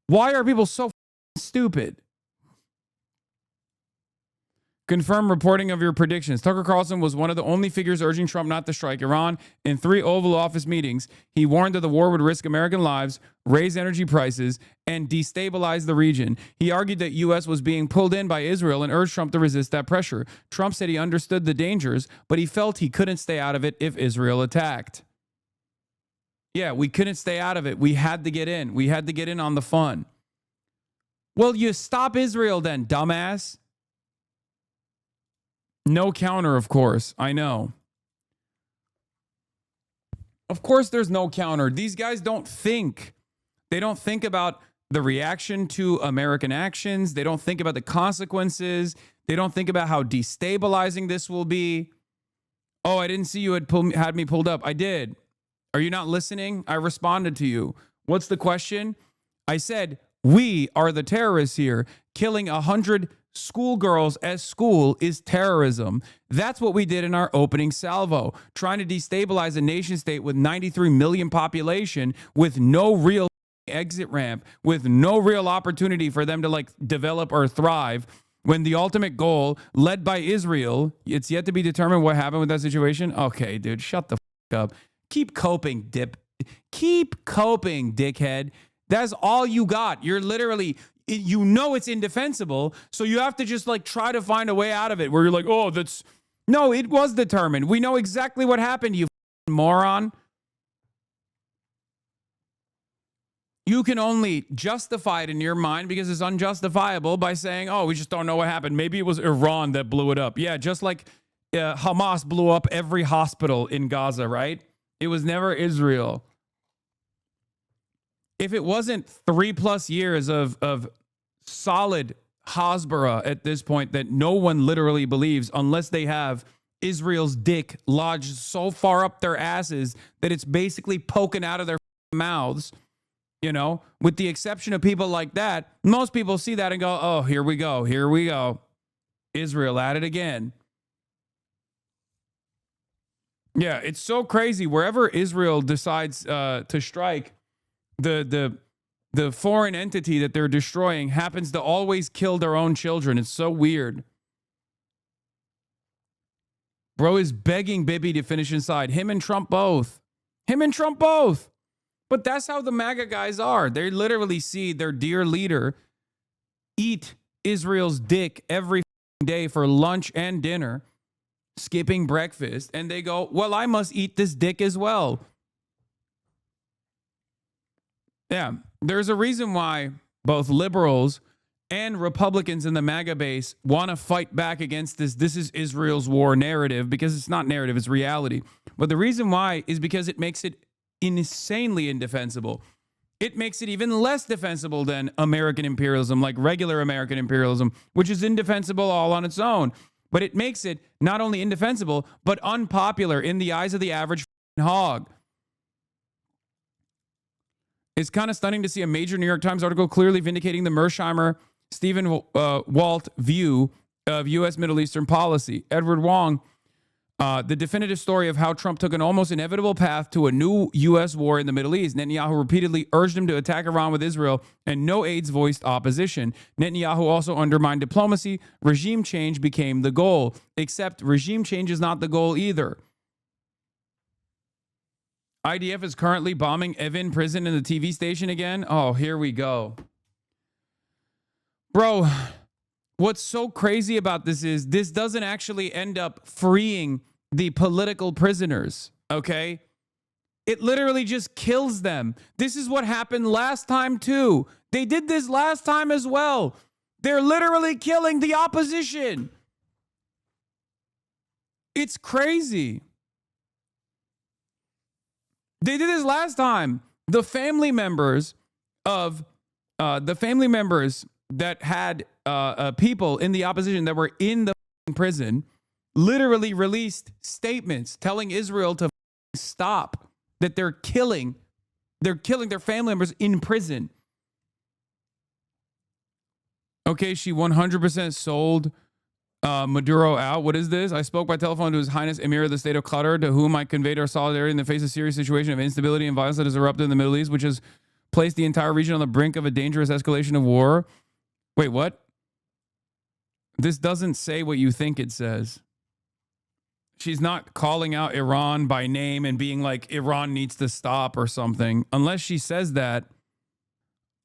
Why are people so stupid? Confirm reporting of your predictions. Tucker Carlson was one of the only figures urging Trump not to strike Iran. In 3 Oval Office meetings, he warned that the war would risk American lives, raise energy prices, and destabilize the region. He argued that U.S. was being pulled in by Israel and urged Trump to resist that pressure. Trump said he understood the dangers, but he felt he couldn't stay out of it if Israel attacked. Yeah, we couldn't stay out of it. We had to get in. We had to get in on the fun. Well, you stop Israel then, dumbass. No counter, of course. I know. Of course there's no counter. These guys don't think. They don't think about the reaction to American actions. They don't think about the consequences. They don't think about how destabilizing this will be. Oh, I didn't see you had me pulled up. I did. Are you not listening? I responded to you. What's the question? I said, we are the terrorists here. Killing 100 schoolgirls at school is terrorism. That's what we did in our opening salvo, trying to destabilize a nation state with 93 million population, with no real exit ramp, with no real opportunity for them to like develop or thrive. When the ultimate goal, led by Israel, it's yet to be determined what happened with that situation. Okay, dude, shut the fuck up. Keep coping, Keep coping, dickhead. That's all you got. You're literally, you know it's indefensible, so you have to just like try to find a way out of it where you're like, oh, that's... No, it was determined. We know exactly what happened, you moron. You can only justify it in your mind because it's unjustifiable by saying, oh, we just don't know what happened. Maybe it was Iran that blew it up. Yeah, just like Hamas blew up every hospital in Gaza, right? It was never Israel. If it wasn't 3+ years of solid Hasbara at this point that no one literally believes unless they have Israel's dick lodged so far up their asses that it's basically poking out of their mouths. You know, with the exception of people like that, most people see that and go, oh, here we go. Here we go. Israel at it again. Yeah, it's so crazy. Wherever Israel decides to strike, the foreign entity that they're destroying happens to always kill their own children. It's so weird. Bro is begging Bibi to finish inside. Him and Trump both. Him and Trump both. But that's how the MAGA guys are. They literally see their dear leader eat Israel's dick every day for lunch and dinner, skipping breakfast, and they go, well, I must eat this dick as well. Yeah, there's a reason why both liberals and Republicans in the MAGA base want to fight back against this is Israel's war narrative, because it's not narrative, it's reality. But the reason why is because it makes it insanely indefensible. It makes it even less defensible than American imperialism, like regular American imperialism, which is indefensible all on its own. But it makes it not only indefensible, but unpopular in the eyes of the average hog. It's kind of stunning to see a major New York Times article clearly vindicating the Mersheimer, Stephen Walt view of U.S. Middle Eastern policy. Edward Wong, the definitive story of how Trump took an almost inevitable path to a new U.S. war in the Middle East. Netanyahu repeatedly urged him to attack Iran with Israel, and no aides voiced opposition. Netanyahu also undermined diplomacy. Regime change became the goal, except regime change is not the goal either. IDF is currently bombing Evin prison and the TV station again. Oh, here we go. Bro, what's so crazy about this is this doesn't actually end up freeing the political prisoners, okay? It literally just kills them. This is what happened last time too. They did this last time as well. They're literally killing the opposition. It's crazy. They did this last time. The family members that had people in the opposition that were in the prison literally released statements telling Israel to stop, that they're killing their family members in prison. Okay, she 100% sold Maduro out. What is this? I spoke by telephone to His Highness Emir of the State of Qatar, to whom I conveyed our solidarity in the face of a serious situation of instability and violence that has erupted in the Middle East, which has placed the entire region on the brink of a dangerous escalation of war. Wait, what? This doesn't say what you think it says. She's not calling out Iran by name and being like, Iran needs to stop or something. Unless she says that,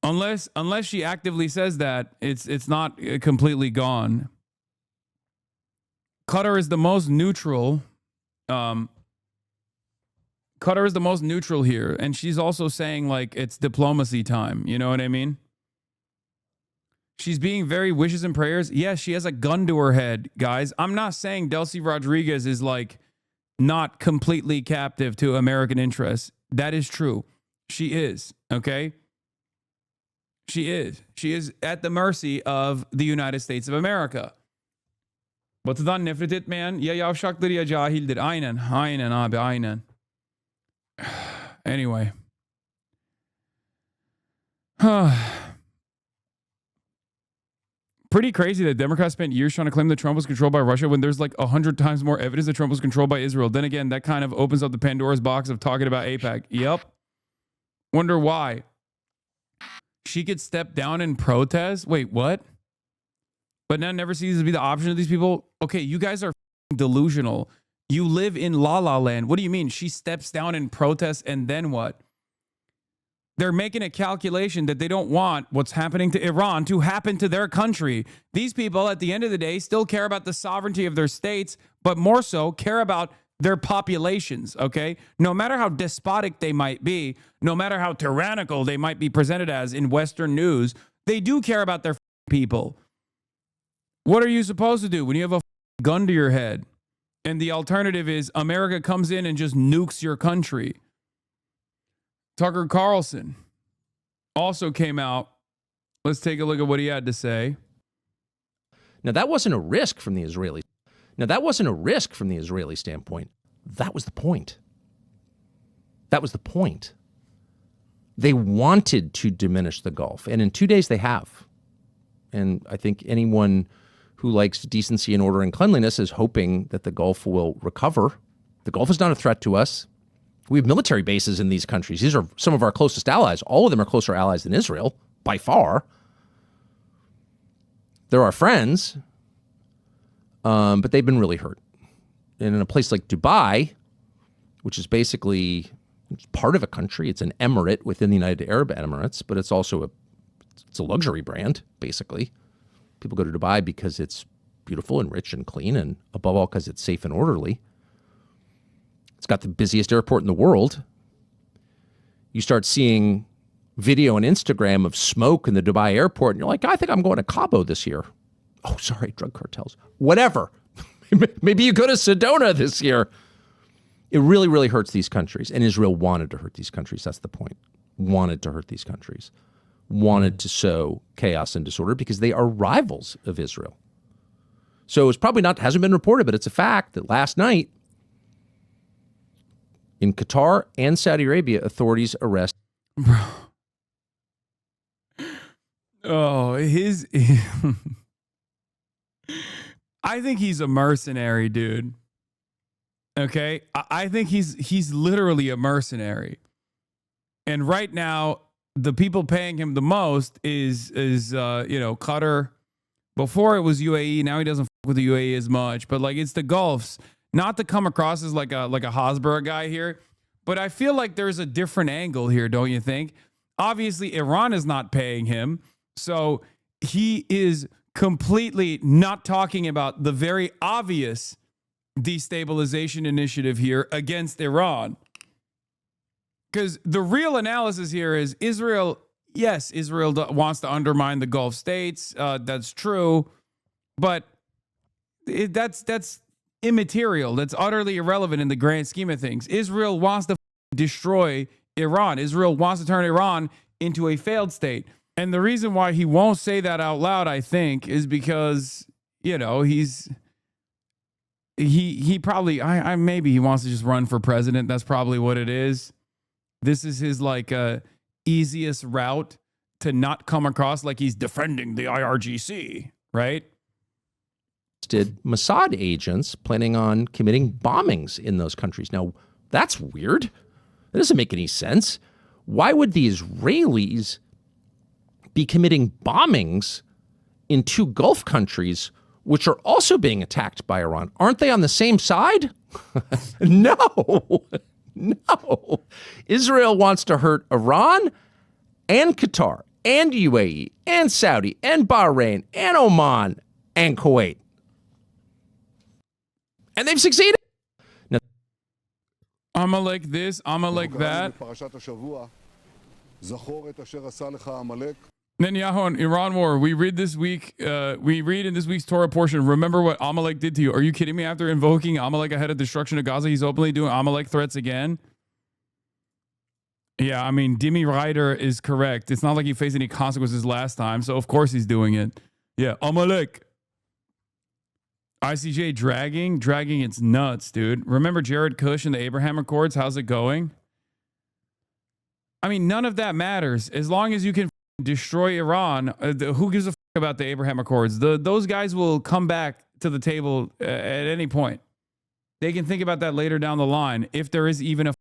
unless she actively says that, it's not completely gone. Qatar is the most neutral. Qatar is the most neutral here. And she's also saying like it's diplomacy time. You know what I mean? She's being very wishes and prayers. Yes, she has a gun to her head, guys. I'm not saying Delcy Rodriguez is like not completely captive to American interests. That is true. She is, okay? She is. She is at the mercy of the United States of America. Batı'dan nefret etmeyen ya yavşaktır ya cahildir. Aynen. Aynen abi, aynen. Anyway. Pretty crazy that Democrats spent years trying to claim that Trump was controlled by Russia when there's like 100 times more evidence that Trump was controlled by Israel. Then again, that kind of opens up the Pandora's box of talking about AIPAC. Yep. Wonder why. She could step down and protest? Wait, what? But now never ceases to be the option of these people. Okay, you guys are delusional. You live in La La Land. What do you mean? She steps down and protests and then what? They're making a calculation that they don't want what's happening to Iran to happen to their country. These people, at the end of the day, still care about the sovereignty of their states, but more so care about their populations, okay? No matter how despotic they might be, no matter how tyrannical they might be presented as in Western news, they do care about their people. What are you supposed to do when you have a gun to your head and the alternative is America comes in and just nukes your country? Tucker Carlson also came out. Let's take a look at what he had to say. Now, that wasn't a risk from the Israeli. Now, that wasn't a risk from the Israeli standpoint. That was the point. That was the point. They wanted to diminish the Gulf, and in 2 days they have. And I think anyone who likes decency and order and cleanliness is hoping that the Gulf will recover. The Gulf is not a threat to us. We have military bases in these countries. These are some of our closest allies. All of them are closer allies than Israel, by far. They're our friends, but they've been really hurt. And in a place like Dubai, which is basically part of a country, it's an emirate within the United Arab Emirates, but it's also it's a luxury brand, basically. People go to Dubai because it's beautiful and rich and clean, and above all, because it's safe and orderly. It's got the busiest airport in the world. You start seeing video on Instagram of smoke in the Dubai airport, and you're like, I think I'm going to Cabo this year. Oh, sorry, drug cartels. Whatever. Maybe you go to Sedona this year. It really, really hurts these countries. And Israel wanted to hurt these countries. That's the point. Wanted to hurt these countries. Wanted to sow chaos and disorder because they are rivals of Israel. So it's probably hasn't been reported, but it's a fact that last night in Qatar and Saudi Arabia, authorities arrest. Bro. Oh, I think he's a mercenary, dude. Okay? I think he's literally a mercenary. And right now, the people paying him the most is Qatar. Before it was UAE, now he doesn't fuck with the UAE as much, but like it's the Gulfs. Not to come across as like a Hasbro guy here, but I feel like there's a different angle here, don't you think? Obviously, Iran is not paying him, so he is completely not talking about the very obvious destabilization initiative here against Iran. Because the real analysis here is Israel, yes, Israel wants to undermine the Gulf states. That's true. But that's immaterial. That's utterly irrelevant in the grand scheme of things. Israel wants to destroy Iran. Israel wants to turn Iran into a failed state. And the reason why he won't say that out loud, I think, is because, he probably, maybe he wants to just run for president. That's probably what it is. This is his easiest route to not come across like he's defending the IRGC, right? Did Mossad agents planning on committing bombings in those countries. Now, that's weird. That doesn't make any sense. Why would the Israelis be committing bombings in two Gulf countries, which are also being attacked by Iran? Aren't they on the same side? No. Israel wants to hurt Iran and Qatar and UAE and Saudi and Bahrain and Oman and Kuwait. And they've succeeded. Amalek this, Amalek that. Netanyahu and Iran war. We read this week. We read in this week's Torah portion. Remember what Amalek did to you. Are you kidding me? After invoking Amalek ahead of destruction of Gaza, he's openly doing Amalek threats again. Yeah, I mean, Dimi Ryder is correct. It's not like he faced any consequences last time, so of course he's doing it. Yeah, Amalek. ICJ dragging its nuts, dude. Remember Jared Kush and the Abraham Accords? How's it going? I mean, none of that matters. As long as you can destroy Iran, who gives a fuck about the Abraham Accords? Those guys will come back to the table at any point. They can think about that later down the line, if there is even a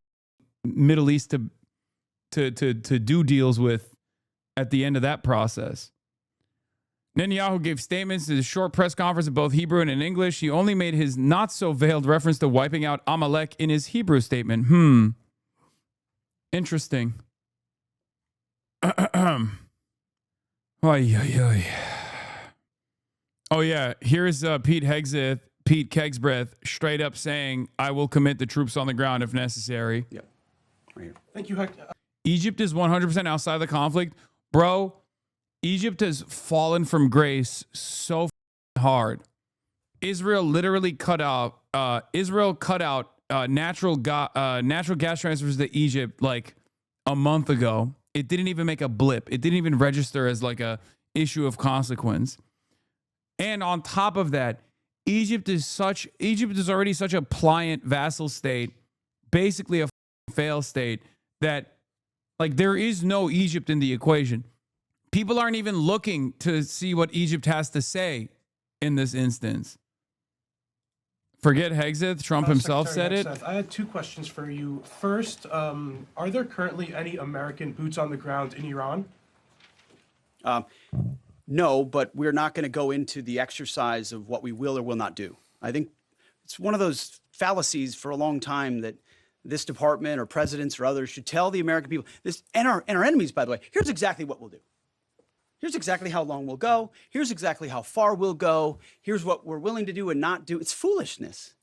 Middle East to do deals with at the end of that process. Netanyahu gave statements to the short press conference in both Hebrew and in English. He only made his not-so-veiled reference to wiping out Amalek in his Hebrew statement. Interesting. Oh, yeah. Here's Pete Kegsbreath straight up saying, I will commit the troops on the ground if necessary. Yeah. Right here. Thank you, Hector. Egypt is 100% outside the conflict. Bro, Egypt has fallen from grace so hard. Israel literally cut out natural gas transfers to Egypt like a month ago. It didn't even make a blip. It didn't even register as like a issue of consequence. And on top of that, Egypt is already such a pliant vassal state, basically a fail state, that like there is no Egypt in the equation. People aren't even looking to see what Egypt has to say in this instance. Forget Hegseth. Trump himself said it. I had two questions for you. First, are there currently any American boots on the ground in Iran? No, but we're not going to go into the exercise of what we will or will not do. I think it's one of those fallacies for a long time that this department or presidents or others should tell the American people this, and our enemies, by the way, here's exactly what we'll do. Here's exactly how long we'll go. Here's exactly how far we'll go. Here's what we're willing to do and not do. It's foolishness.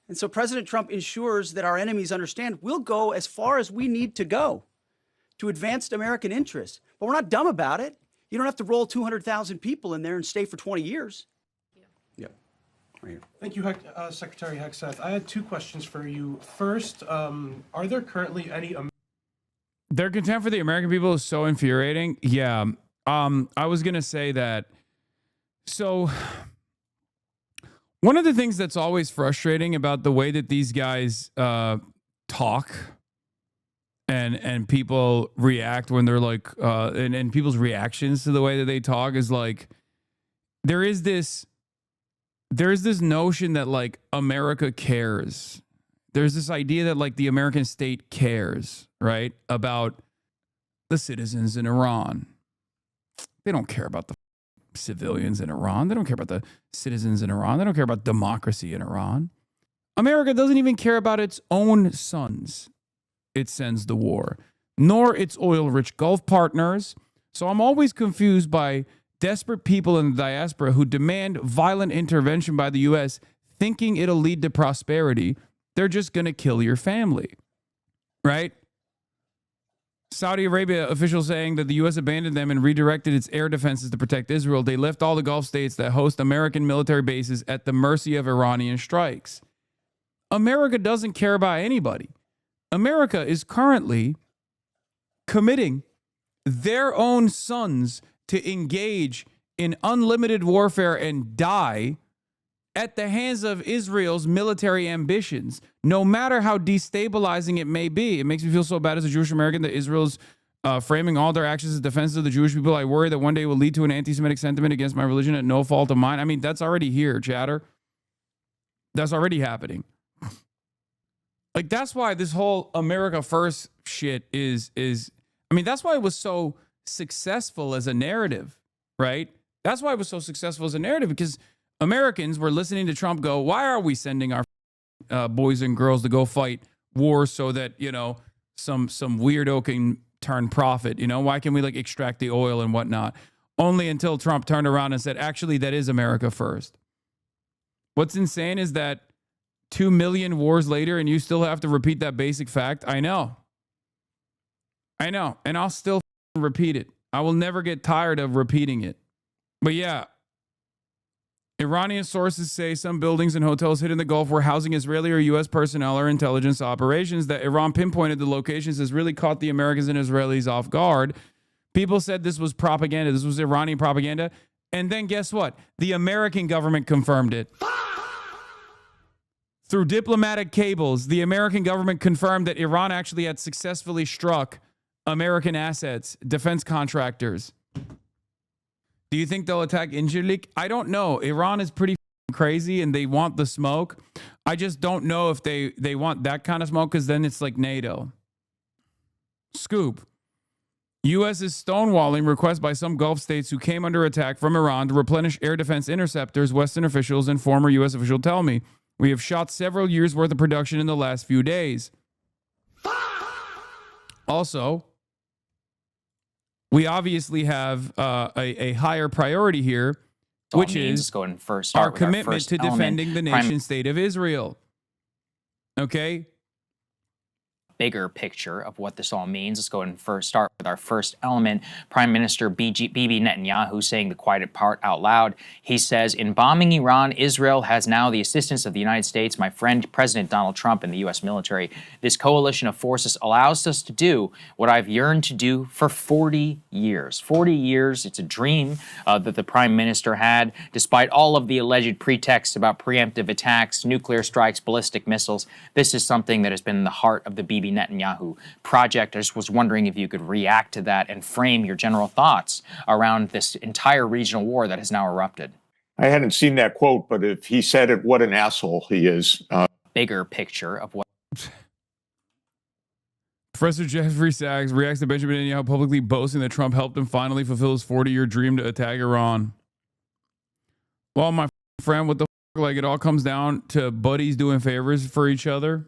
And so President Trump ensures that our enemies understand we'll go as far as we need to go to advance American interests. But we're not dumb about it. You don't have to roll 200,000 people in there and stay for 20 years. Yeah. Right here. Thank you, Secretary Hegseth. I had two questions for you. First, are there currently any... Their contempt for the American people is so infuriating. Yeah. I was going to say that. So one of the things that's always frustrating about the way that these guys talk and people react when they're like, and people's reactions to the way that they talk is like, there is this notion that like America cares. There's this idea that like the American state cares, right? About the citizens in Iran. They don't care about the civilians in Iran. They don't care about the citizens in Iran. They don't care about democracy in Iran. America doesn't even care about its own sons. It sends the war, nor its oil-rich Gulf partners. So I'm always confused by desperate people in the diaspora who demand violent intervention by the U.S., thinking it'll lead to prosperity. They're just going to kill your family, right? Saudi Arabia officials saying that the U.S. abandoned them and redirected its air defenses to protect Israel. They left all the Gulf states that host American military bases at the mercy of Iranian strikes. America doesn't care about anybody. America is currently committing their own sons to engage in unlimited warfare and die at the hands of Israel's military ambitions, no matter how destabilizing it may be. It makes me feel so bad as a Jewish American that Israel's framing all their actions as defense of the Jewish people. I worry that one day it will lead to an anti-Semitic sentiment against my religion at no fault of mine. I mean, that's already here, chatter. That's already happening. Like, that's why this whole America First shit is I mean, that's why it was so successful as a narrative, right? That's why it was so successful as a narrative, because Americans were listening to Trump go, why are we sending our boys and girls to go fight wars so that, you know, some weirdo can turn profit? You know, why can we like extract the oil and whatnot? Only until Trump turned around and said, actually, that is America first. What's insane is that 2 million wars later and you still have to repeat that basic fact. I know. And I'll still repeat it. I will never get tired of repeating it. But yeah, Iranian sources say some buildings and hotels hidden in the Gulf were housing Israeli or U.S. personnel or intelligence operations. That Iran pinpointed the locations has really caught the Americans and Israelis off guard. People said this was propaganda. This was Iranian propaganda. And then guess what? The American government confirmed it. Through diplomatic cables, the American government confirmed that Iran actually had successfully struck American assets, defense contractors. Do you think they'll attack Incirlik? I don't know. Iran is pretty crazy and they want the smoke. I just don't know if they want that kind of smoke, because then it's like NATO. Scoop. U.S. is stonewalling requests by some Gulf states who came under attack from Iran to replenish air defense interceptors, Western officials and former U.S. official tell me. We have shot several years' worth of production in the last few days. Also, we obviously have a higher priority here, which is our commitment to defending the nation state of Israel. Okay? Bigger picture of what this all means. Let's go ahead and first start with our first element. Prime Minister Bibi Netanyahu saying the quiet part out loud. He says, in bombing Iran, Israel has now the assistance of the United States, my friend, President Donald Trump, and the U.S. military. This coalition of forces allows us to do what I've yearned to do for 40 years. 40 years, it's a dream that the Prime Minister had, despite all of the alleged pretexts about preemptive attacks, nuclear strikes, ballistic missiles. This is something that has been in the heart of the Bibi Netanyahu project. I just was wondering if you could react to that and frame your general thoughts around this entire regional war that has now erupted. I hadn't seen that quote, but if he said it, what an asshole he is. Bigger picture of what. Professor Jeffrey Sachs reacts to Benjamin Netanyahu publicly boasting that Trump helped him finally fulfill his 40-year dream to attack Iran. Well, my friend, what the fuck? Like, it all comes down to buddies doing favors for each other.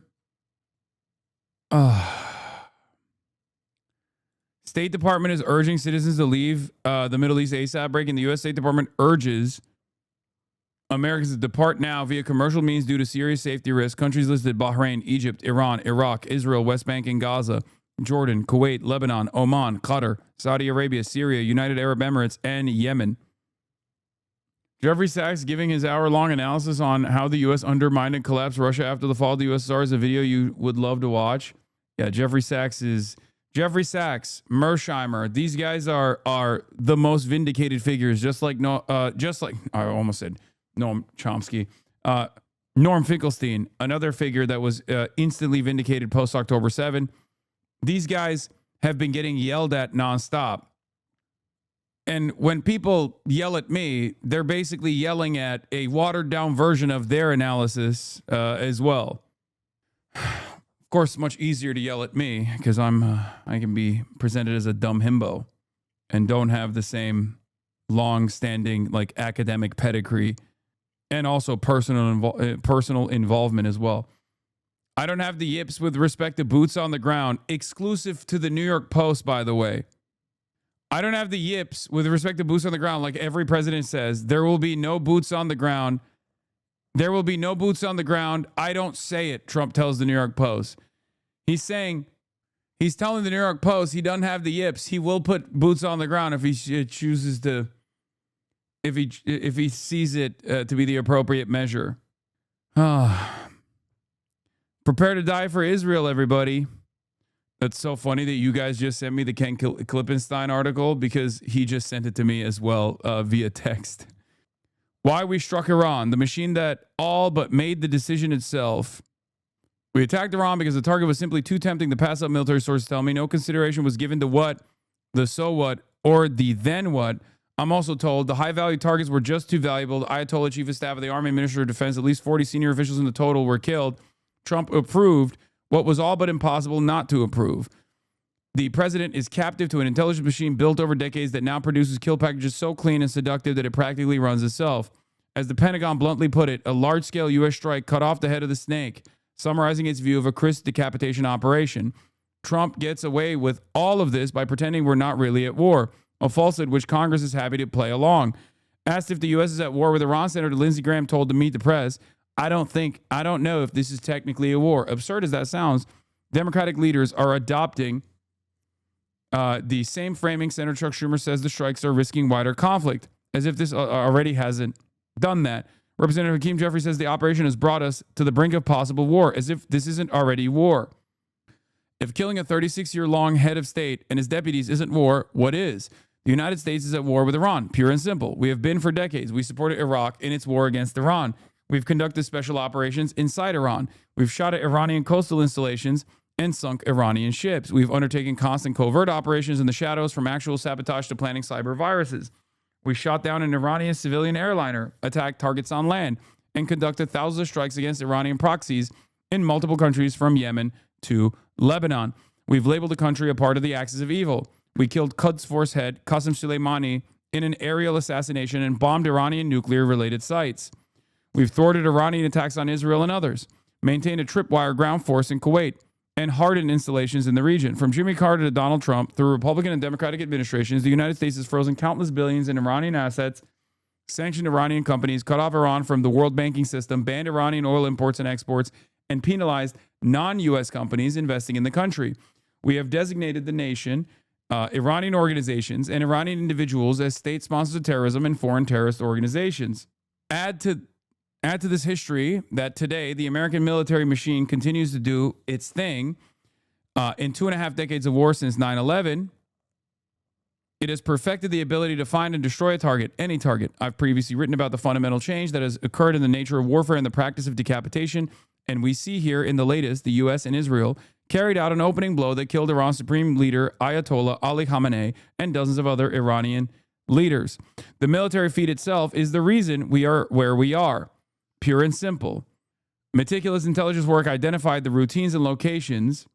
State Department is urging citizens to leave the Middle East ASAP. Breaking, the U.S. State Department urges Americans to depart now via commercial means due to serious safety risks. Countries listed: Bahrain, Egypt, Iran, Iraq, Israel, West Bank and Gaza, Jordan, Kuwait, Lebanon, Oman, Qatar, Saudi Arabia, Syria, United Arab Emirates, and Yemen. Jeffrey Sachs giving his hour-long analysis on how the U.S. undermined and collapsed Russia after the fall of the USSR is a video you would love to watch. Yeah, Jeffrey Sachs, Mersheimer. These guys are the most vindicated figures, just like I almost said Noam Chomsky. Norm Finkelstein, another figure that was instantly vindicated post October 7. These guys have been getting yelled at nonstop. And when people yell at me, they're basically yelling at a watered down version of their analysis as well. Of course, much easier to yell at me because I can be presented as a dumb himbo and don't have the same long-standing like academic pedigree and also personal involvement as well. I don't have the yips with respect to boots on the ground, exclusive to the New York Post, by the way. I don't have the yips with respect to boots on the ground like every president says. There will be no boots on the ground. There will be no boots on the ground. I don't say it, Trump tells the New York Post. He's telling the New York Post he doesn't have the yips. He will put boots on the ground if he chooses to, if he sees it to be the appropriate measure. Prepare to die for Israel, everybody. That's so funny that you guys just sent me the Ken Klippenstein article because he just sent it to me as well via text. Why we struck Iran, the machine that all but made the decision itself. We attacked Iran because the target was simply too tempting to pass up, military sources tell me. No consideration was given to what, the so what, or the then what. I'm also told the high-value targets were just too valuable. The Ayatollah Chief of Staff of the Army Minister of Defense, at least 40 senior officials in the total were killed. Trump approved what was all but impossible not to approve. The president is captive to an intelligence machine built over decades that now produces kill packages so clean and seductive that it practically runs itself. As the Pentagon bluntly put it, a large-scale U.S. strike cut off the head of the snake, summarizing its view of a crisp decapitation operation. Trump gets away with all of this by pretending we're not really at war, a falsehood which Congress is happy to play along. Asked if the U.S. is at war with Iran, Senator Lindsey Graham told to Meet the Press, I don't know if this is technically a war. Absurd as that sounds, Democratic leaders are adopting the same framing Senator Chuck Schumer says the strikes are risking wider conflict, as if this already hasn't done that. Representative Hakeem Jeffrey says the operation has brought us to the brink of possible war, as if this isn't already war. If killing a 36-year-long head of state and his deputies isn't war, what is? The United States is at war with Iran, pure and simple. We have been for decades. We supported Iraq in its war against Iran. We've conducted special operations inside Iran. We've shot at Iranian coastal installations and sunk Iranian ships. We've undertaken constant covert operations in the shadows, from actual sabotage to planning cyber viruses. We shot down an Iranian civilian airliner, attacked targets on land, and conducted thousands of strikes against Iranian proxies in multiple countries from Yemen to Lebanon. We've labeled the country a part of the axis of evil. We killed Quds Force head Qasem Soleimani in an aerial assassination and bombed Iranian nuclear-related sites. We've thwarted Iranian attacks on Israel and others, maintained a tripwire ground force in Kuwait, and hardened installations in the region. From Jimmy Carter to Donald Trump, through Republican and Democratic administrations, the United States has frozen countless billions in Iranian assets, sanctioned Iranian companies, cut off Iran from the world banking system, banned Iranian oil imports and exports, and penalized non-U.S. companies investing in the country. We have designated the nation, Iranian organizations, and Iranian individuals as state sponsors of terrorism and foreign terrorist organizations. Add to this history that today the American military machine continues to do its thing. In 2.5 decades of war since 9/11, it has perfected the ability to find and destroy a target, any target. I've previously written about the fundamental change that has occurred in the nature of warfare and the practice of decapitation, and we see here in the latest, the U.S. and Israel carried out an opening blow that killed Iran's supreme leader, Ayatollah Ali Khamenei, and dozens of other Iranian leaders. The military feat itself is the reason we are where we are. Pure and simple. Meticulous intelligence work identified the routines and locations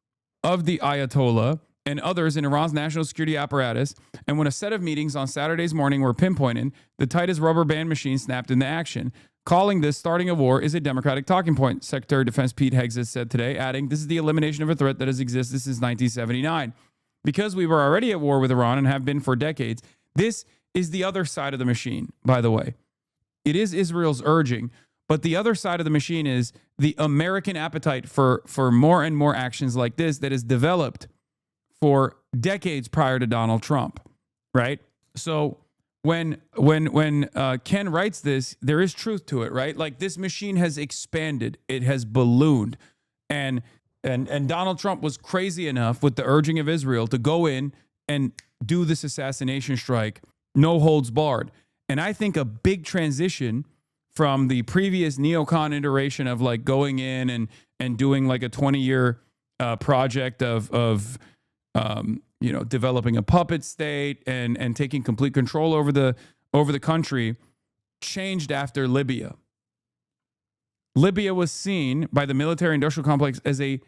of the Ayatollah and others in Iran's national security apparatus, and when a set of meetings on Saturday's morning were pinpointed, the tightest rubber band machine snapped into action. Calling this starting a war is a Democratic talking point, Secretary of Defense Pete Hegseth said today, adding, this is the elimination of a threat that has existed since 1979. Because we were already at war with Iran and have been for decades, this is the other side of the machine, by the way. It is Israel's urging, but the other side of the machine is the American appetite for more and more actions like this that is developed for decades prior to Donald Trump, right? So when Ken writes this, there is truth to it, right? Like this machine has expanded, it has ballooned, and Donald Trump was crazy enough with the urging of Israel to go in and do this assassination strike, no holds barred. And I think a big transition from the previous neocon iteration of like going in and doing like a 20-year project of developing a puppet state and taking complete control over the country changed after Libya. Libya was seen by the military industrial complex as a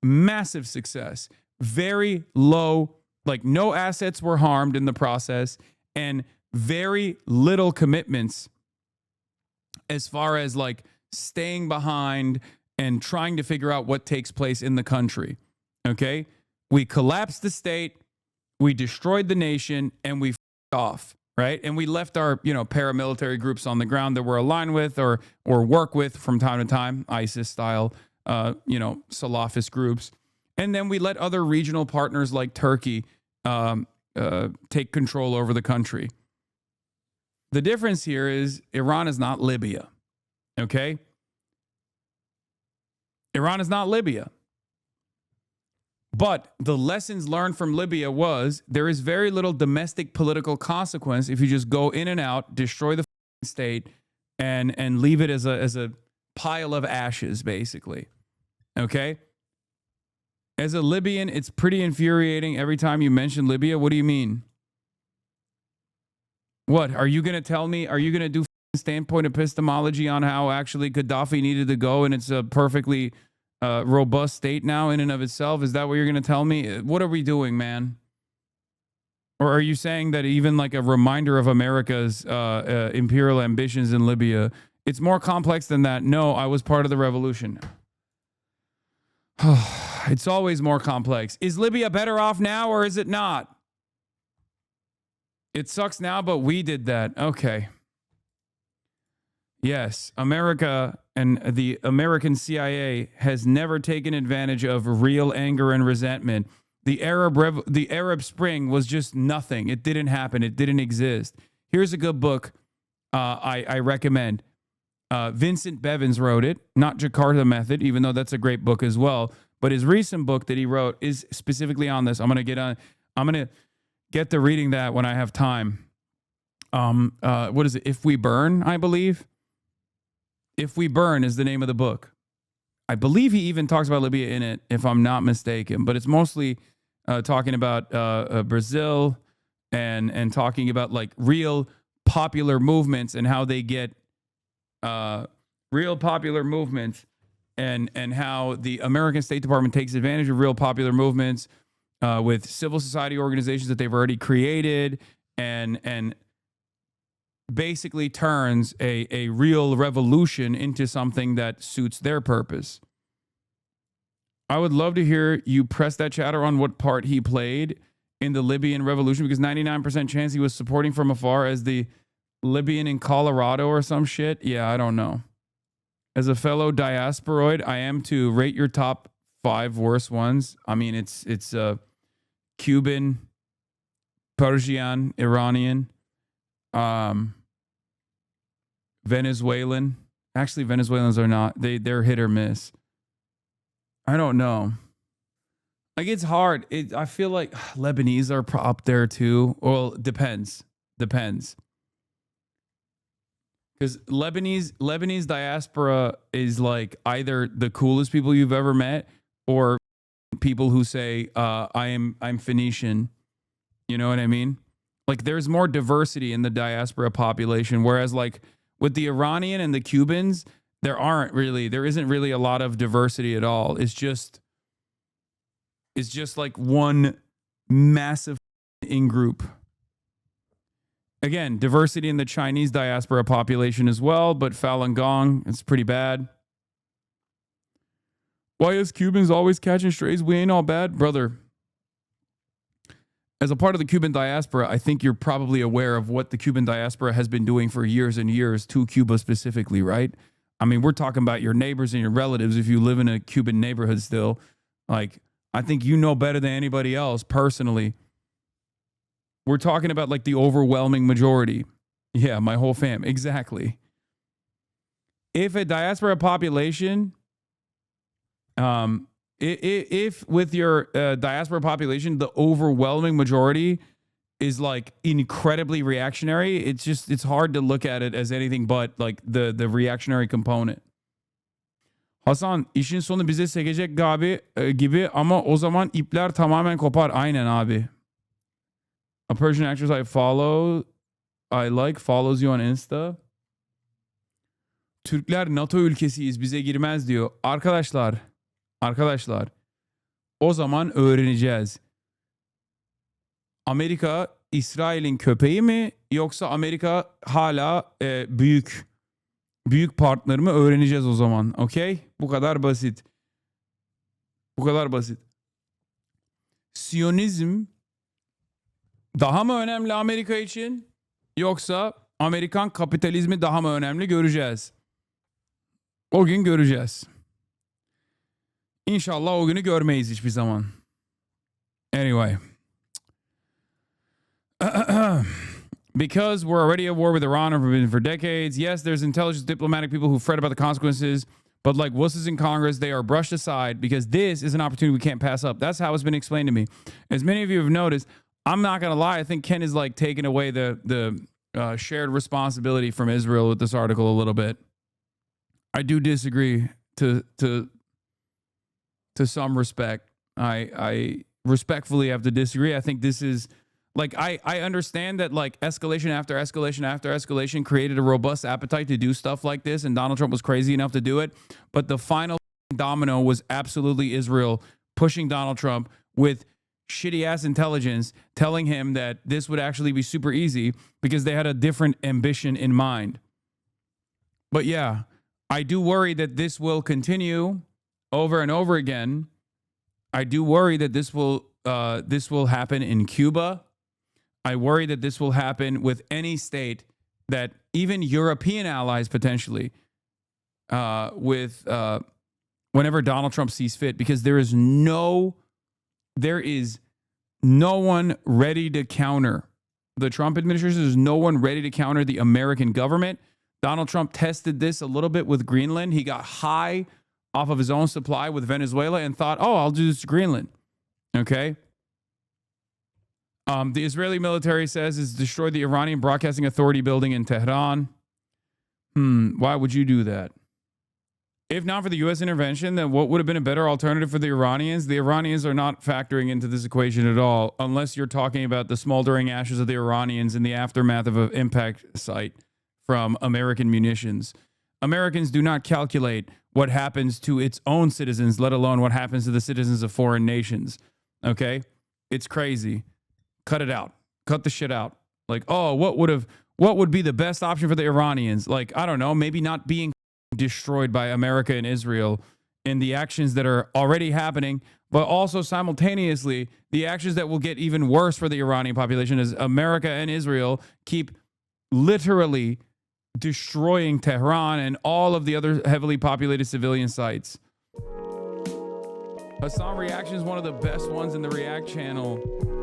massive success. Very low, like no assets were harmed in the process, and very little commitments as far as like staying behind and trying to figure out what takes place in the country. Okay? We collapsed the state, we destroyed the nation, and we off, right? And we left our, paramilitary groups on the ground that we're aligned with or work with from time to time, ISIS style, Salafist groups. And then we let other regional partners like Turkey take control over the country. The difference here is Iran is not Libya, okay? Iran is not Libya. But the lessons learned from Libya was there is very little domestic political consequence if you just go in and out, destroy the state, and leave it as a pile of ashes, basically. Okay? As a Libyan, it's pretty infuriating every time you mention Libya. What do you mean? What? Are you going to tell me? Are you going to do standpoint epistemology on how actually Gaddafi needed to go and it's a perfectly robust state now in and of itself? Is that what you're going to tell me? What are we doing, man? Or are you saying that even like a reminder of America's imperial ambitions in Libya, it's more complex than that? No, I was part of the revolution. It's always more complex. Is Libya better off now or is it not? It sucks now, but we did that. Okay. Yes, America and the American CIA has never taken advantage of real anger and resentment. The Arab Spring was just nothing. It didn't happen. It didn't exist. Here's a good book I recommend. Vincent Bevins wrote it, not Jakarta Method, even though that's a great book as well. But his recent book that he wrote is specifically on this. I'm going to get to reading that when I have time. What is it? If We Burn, I believe. If We Burn is the name of the book. I believe he even talks about Libya in it, if I'm not mistaken. But it's mostly talking about Brazil and talking about like real popular movements and how they get real popular movements and how the American State Department takes advantage of real popular movements with civil society organizations that they've already created and basically turns a real revolution into something that suits their purpose. I would love to hear you press that chatter on what part he played in the Libyan revolution, because 99% chance he was supporting from afar as the Libyan in Colorado or some shit. Yeah, I don't know. As a fellow diasporoid, I am to rate your top 5 worst ones. I mean, it's Cuban, Persian, Iranian, Venezuelan. Actually, Venezuelans are not. They're hit or miss. I don't know. Like, it's hard. I feel like Lebanese are up there too. Well, depends. Because Lebanese diaspora is like either the coolest people you've ever met or people who say I'm Phoenician. You know what I mean? Like, there's more diversity in the diaspora population, whereas like with the Iranian and the Cubans, there isn't really a lot of diversity at all. It's just like one massive in-group. Again, diversity in the Chinese diaspora population as well, but Falun Gong, it's pretty bad. Why is Cubans always catching strays? We ain't all bad, brother. As a part of the Cuban diaspora, I think you're probably aware of what the Cuban diaspora has been doing for years and years to Cuba specifically, right? I mean, we're talking about your neighbors and your relatives if you live in a Cuban neighborhood still. Like, I think you know better than anybody else personally. We're talking about like the overwhelming majority. Yeah, my whole fam. Exactly. If a diaspora population, if with your diaspora population, the overwhelming majority is like incredibly reactionary, it's hard to look at it as anything but like the reactionary component. Hasan, işin sonu bize sekecek gibi ama o zaman ipler tamamen kopar. Aynen abi. A Persian actress I like follows you on Insta. Türkler NATO ülkesiyiz, bize girmez diyor. Arkadaşlar, o zaman öğreneceğiz. Amerika İsrail'in köpeği mi yoksa Amerika hala büyük partner mı, öğreneceğiz o zaman. Okey? Bu kadar basit. Siyonizm daha mı önemli Amerika için yoksa Amerikan kapitalizmi daha mı önemli, göreceğiz. O gün göreceğiz. İnşallah o günü görmeyiz hiçbir zaman. Anyway. Because we're already at war with Iran and have been for decades. Yes, there's intelligence diplomatic people who fret about the consequences, but like wusses in Congress, they are brushed aside because this is an opportunity we can't pass up. That's how it's been explained to me. As many of you have noticed, I'm not going to lie. I think Ken is like taking away the shared responsibility from Israel with this article a little bit. I do disagree to some respect. I respectfully have to disagree. I think this is like, I understand that like escalation after escalation after escalation created a robust appetite to do stuff like this, and Donald Trump was crazy enough to do it. But the final domino was absolutely Israel pushing Donald Trump with shitty ass intelligence, telling him that this would actually be super easy because they had a different ambition in mind. But yeah, I do worry that this will continue over and over again. I do worry that this will happen in Cuba. I worry that this will happen with any state that even European allies potentially whenever Donald Trump sees fit, because there is no one ready to counter the Trump administration. There's no one ready to counter the American government. Donald Trump tested this a little bit with Greenland. He got high off of his own supply with Venezuela and thought, oh, I'll do this to Greenland. Okay. The Israeli military says it's destroyed the Iranian Broadcasting Authority building in Tehran. Why would you do that? If not for the U.S. intervention, then what would have been a better alternative for the Iranians? The Iranians are not factoring into this equation at all, unless you're talking about the smoldering ashes of the Iranians in the aftermath of an impact site from American munitions. Americans do not calculate what happens to its own citizens, let alone what happens to the citizens of foreign nations. Okay? It's crazy. Cut it out. Cut the shit out. Like, oh, what would be the best option for the Iranians? Like, I don't know, maybe not being destroyed by America and Israel in the actions that are already happening, but also simultaneously the actions that will get even worse for the Iranian population as America and Israel keep literally destroying Tehran and all of the other heavily populated civilian sites. Hasan Reaction is one of the best ones in the React channel.